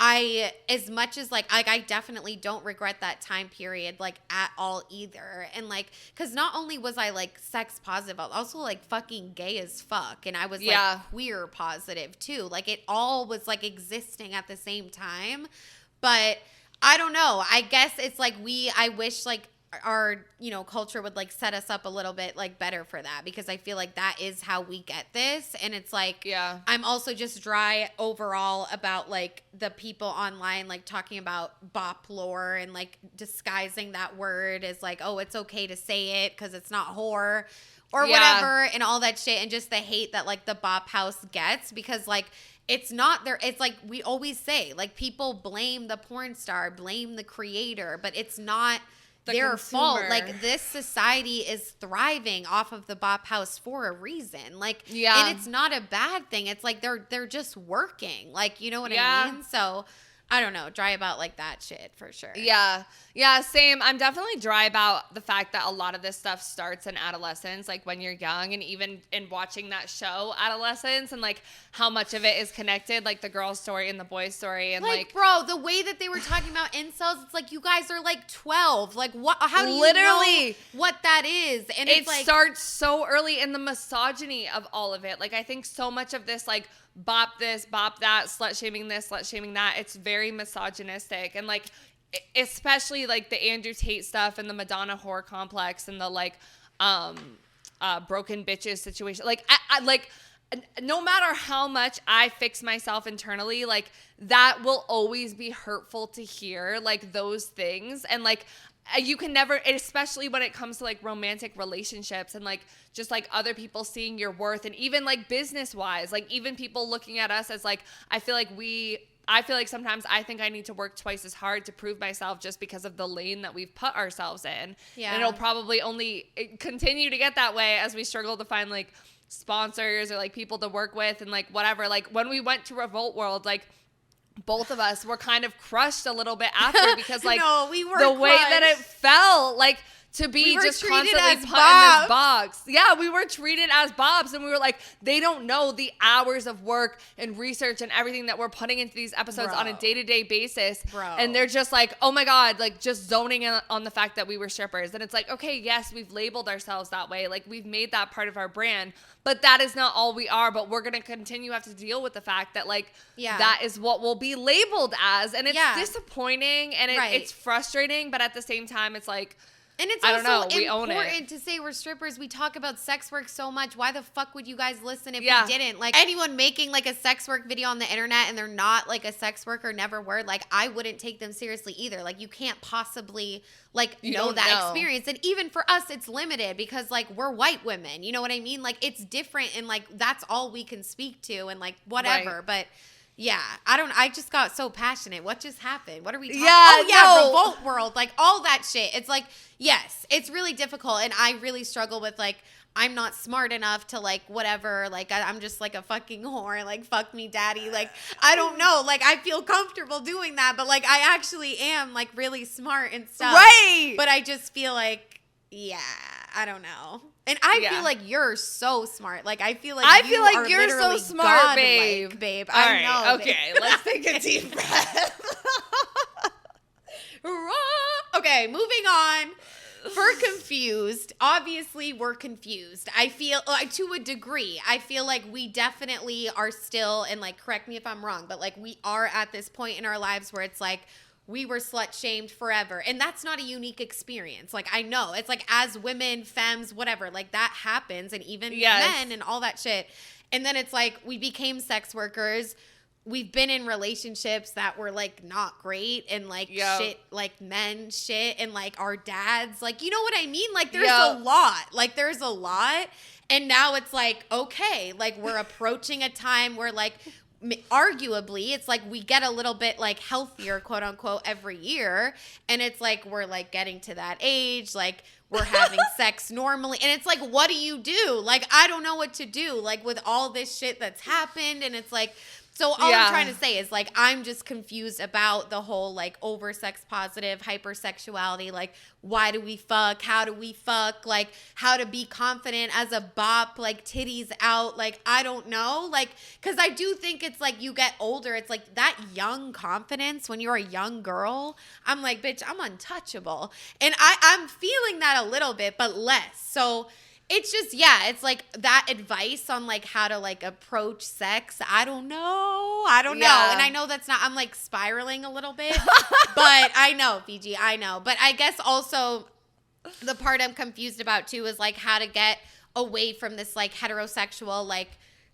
as much as like I definitely don't regret that time period like at all either. And like, cause not only was I like sex positive, I was also like fucking gay as fuck. And I was like queer positive too. Like it all was like existing at the same time. But I don't know. I guess it's like I wish like our, you know, culture would like set us up a little bit like better for that, because I feel like that is how we get this. And it's like, I'm also just dry overall about like the people online like talking about Bop Lore and like disguising that word as like, oh, it's okay to say it because it's not whore or whatever, and all that shit, and just the hate that like the Bop House gets, because like it's not there. It's like we always say, like people blame the porn star, blame the creator, but it's not their fault. Like this society is thriving off of the Bop House for a reason. Like, and it's not a bad thing. It's like they're just working. Like, you know what I mean? So I don't know, dry about like that shit for sure. Yeah. Yeah, same. I'm definitely dry about the fact that a lot of this stuff starts in adolescence, like when you're young, and even in watching that show, Adolescence, and like how much of it is connected, like the girl's story and the boy's story. And like bro, the way that they were talking about incels, it's like you guys are like 12. Like what? How do you literally know what that is? And it like, starts so early in the misogyny of all of it. Like I think so much of this, like bop this, bop that, slut shaming this, slut shaming that, it's very misogynistic. And like especially like the Andrew Tate stuff and the madonna-whore complex and the like broken bitches situation. Like I like no matter how much I fix myself internally, like that will always be hurtful to hear, like those things. And like you can never, especially when it comes to like romantic relationships and like just like other people seeing your worth, and even like business wise, like even people looking at us as like, I feel like sometimes I think I need to work twice as hard to prove myself just because of the lane that we've put ourselves in. Yeah. And it'll probably only continue to get that way as we struggle to find like sponsors or like people to work with and like whatever. Like when we went to Revolt World, like both of us were kind of crushed a little bit after because like no, we were the way that it felt like to be just constantly put in this box. Yeah, we were treated as bobs, and we were like, they don't know the hours of work and research and everything that we're putting into these episodes on a day-to-day basis. And they're just like, oh my God, like just zoning in on the fact that we were strippers. And it's like, okay, yes, we've labeled ourselves that way. Like we've made that part of our brand, but that is not all we are. But we're going to continue to have to deal with the fact that like, that is what we'll be labeled as. And it's disappointing and it's frustrating, but at the same time, it's like, and it's also important to say we're strippers. We talk about sex work so much. Why the fuck would you guys listen if we didn't? Like anyone making like a sex work video on the internet and they're not like a sex worker, never were, like I wouldn't take them seriously either. Like you can't possibly like know that experience. And even for us, it's limited because like we're white women. You know what I mean? Like it's different and like that's all we can speak to and like whatever. Right. But yeah, I just got so passionate. What just happened? What are we talking about? Revolt World, like all that shit. It's like, yes, it's really difficult. And I really struggle with like, I'm not smart enough to like whatever. Like I'm just like a fucking whore. Like fuck me daddy. Like I don't know. Like I feel comfortable doing that. But like I actually am like really smart and stuff. Right. But I just feel like, yeah, I don't know. And I feel like you're so smart. Like I feel like you're so smart, babe. I know. Okay, let's take a deep breath. Okay, moving on. For confused, obviously we're confused. I feel to a degree. I feel like we definitely are still, and like correct me if I'm wrong, but like we are at this point in our lives where it's like we were slut shamed forever. And that's not a unique experience. Like, I know. It's like as women, femmes, whatever, like that happens. And even men and all that shit. And then it's like we became sex workers. We've been in relationships that were like not great and like shit, like men shit and like our dads. Like, you know what I mean? Like there's a lot. Like there's a lot. And now it's like, okay, like we're approaching a time where like arguably it's like we get a little bit like healthier, quote unquote, every year, and it's like we're like getting to that age, like we're having sex normally, and it's like, what do you do? Like I don't know what to do, like with all this shit that's happened. And it's like, so all I'm trying to say is like I'm just confused about the whole like over sex positive hypersexuality. Like why do we fuck? How do we fuck? Like how to be confident as a bop, like titties out. Like I don't know. Like because I do think it's like you get older, it's like that young confidence when you're a young girl. I'm like, bitch, I'm untouchable. And I'm feeling that a little bit, but less. So it's just, it's like that advice on like how to like approach sex. I don't know. And I know that's not, I'm like spiraling a little bit, but I know, Fiji, I know. But I guess also the part I'm confused about too is like how to get away from this like heterosexual, like,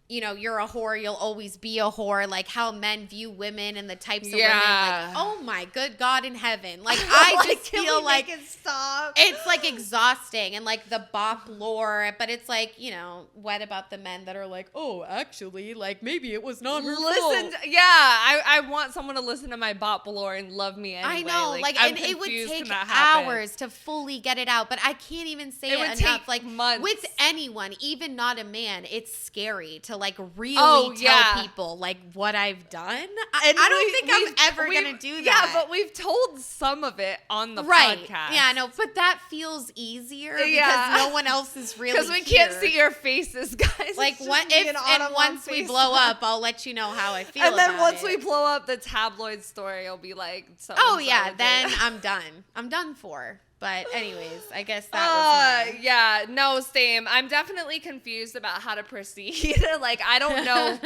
you know, you're a whore, you'll always be a whore, like how men view women and the types of women, like, oh my good God in heaven. Like, I just feel like it's like exhausting and like the Bop Lore, but it's like, you know, what about the men that are like, oh, actually, like maybe it was not her fault. I want someone to listen to my Bop Lore and love me anyway. I know, like and it would take hours to fully get it out, but I can't even say it enough. Like months. With anyone, even not a man, it's scary to to like really tell yeah. people like what I've done. I don't think I'm ever gonna do that. Yeah, but we've told some of it on the right. podcast. Yeah, no, but that feels easier Yeah. because no one else is really because we can't see your faces, guys. Like It's what just me if and and Autumn once on we FaceTime. blow up, I'll let you know how I feel. And then about once it. we blow up, the tabloid story will be like, oh yeah, then did. I'm done. I'm done for. But anyways, I guess that was mine. Yeah, no, same. I'm definitely confused about how to proceed. Like, I don't know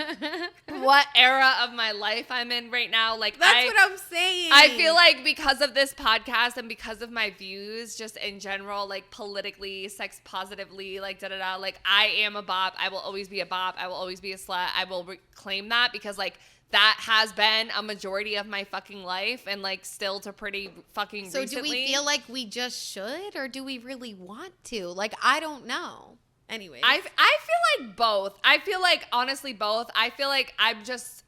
what era of my life I'm in right now. Like, That's what I'm saying. I feel like because of this podcast and because of my views, just in general, like politically, sex positively, like da-da-da, like I am a bop. I will always be a bop. I will always be a slut. I will reclaim that because like that has been a majority of my fucking life and like still to pretty fucking So recently. do we feel like we just should or do we really want to? Like, I don't know. Anyway. I feel like both. I feel like honestly both. I feel like I'm just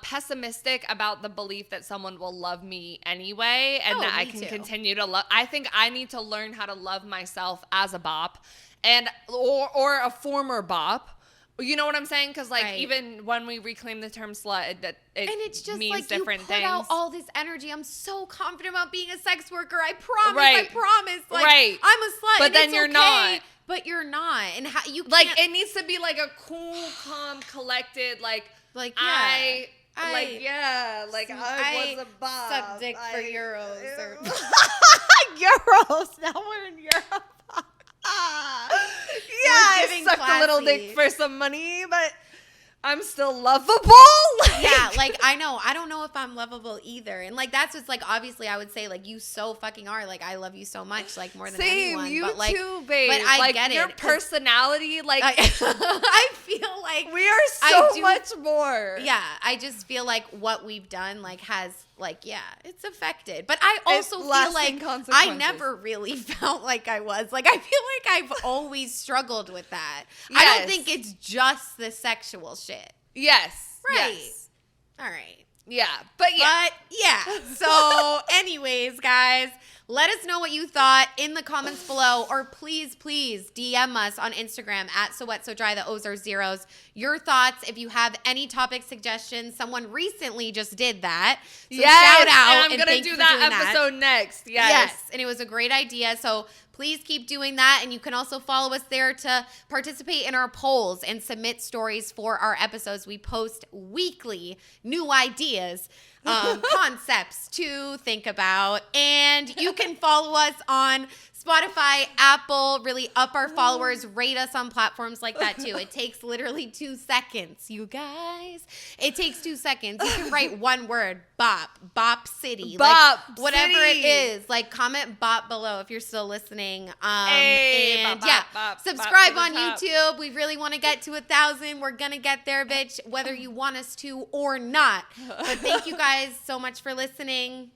pessimistic about the belief that someone will love me anyway and that I can continue to love. I think I need to learn how to love myself as a bop and or a former bop. You know what I'm saying? Because like even when we reclaim the term slut, it it's just means like different you put things. out all this energy. I'm so confident about being a sex worker. I promise. Right. I promise. Like, Right. I'm a slut. But and then it's you're okay, not. But you're not. And how you Like can't, it needs to be like a cool, calm, collected. Like yeah, I I was a bop. suck dick for euros or euros. Now we're in Europe. Yeah, I giving sucked a little classy. dick for some money, but I'm still lovable. Yeah, like I know. I don't know if I'm lovable either. And like that's what's like obviously I would say like you so fucking are. Like I love you so much, like more than anyone. You but like too, babe. But I like, get your it. 'Cause personality, like I feel like we are I so do- much more. Yeah, I just feel like what we've done like has like it's affected. But I also feel lasting like I consequences. never really felt like I was. Like I feel like I've always struggled with that. I Yes. don't think it's just the sexual shit. Yes. Right. Yes. All right. Yeah. But yeah. But yeah. So anyways, guys, let us know what you thought in the comments below, or please DM us on Instagram at So Wet So Dry. The O's are zeros. Your thoughts, if you have any topic suggestions. Someone recently just did that. So shout out. And I'm gonna thank do you for that doing episode next. Yes. Yes, and it was a great idea. So please keep doing that. And you can also follow us there to participate in our polls and submit stories for our episodes. We post weekly new ideas, concepts to think about. And you can follow us on Spotify, Apple, really up our followers, rate us on platforms like that too. It takes literally 2 seconds, you guys. It takes 2 seconds. You can write one word, bop city, Bop like whatever city. it is. Like comment bop below if you're still listening. Hey, and bop, yeah, bop, bop, subscribe bop to on the top. YouTube. We really want to get to 1,000. We're gonna get there, bitch, whether you want us to or not. But thank you guys so much for listening.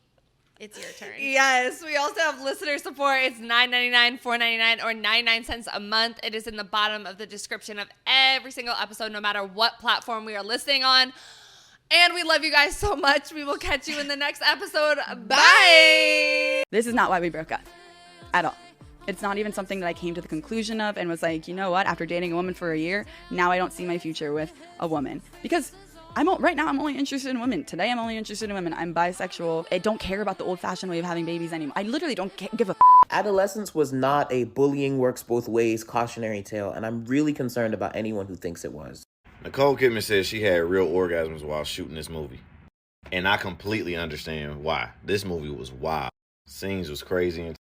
It's your turn. Yes, we also have listener support. It's $9.99, $4.99, or 99 cents a month. It is in the bottom of the description of every single episode, no matter what platform we are listening on. And we love you guys so much. We will catch you in the next episode. Bye. This is not why we broke up at all. It's not even something that I came to the conclusion of and was like, you know what, after dating a woman for a year, now I don't see my future with a woman. Because right now I'm only interested in women. Today I'm only interested in women. I'm bisexual. I don't care about the old-fashioned way of having babies anymore. I literally don't give a Adolescence was not a bullying works both ways cautionary tale, and I'm really concerned about anyone who thinks it was. Nicole Kidman says she had real orgasms while shooting this movie. And I completely understand why. This movie was wild. Scenes was crazy and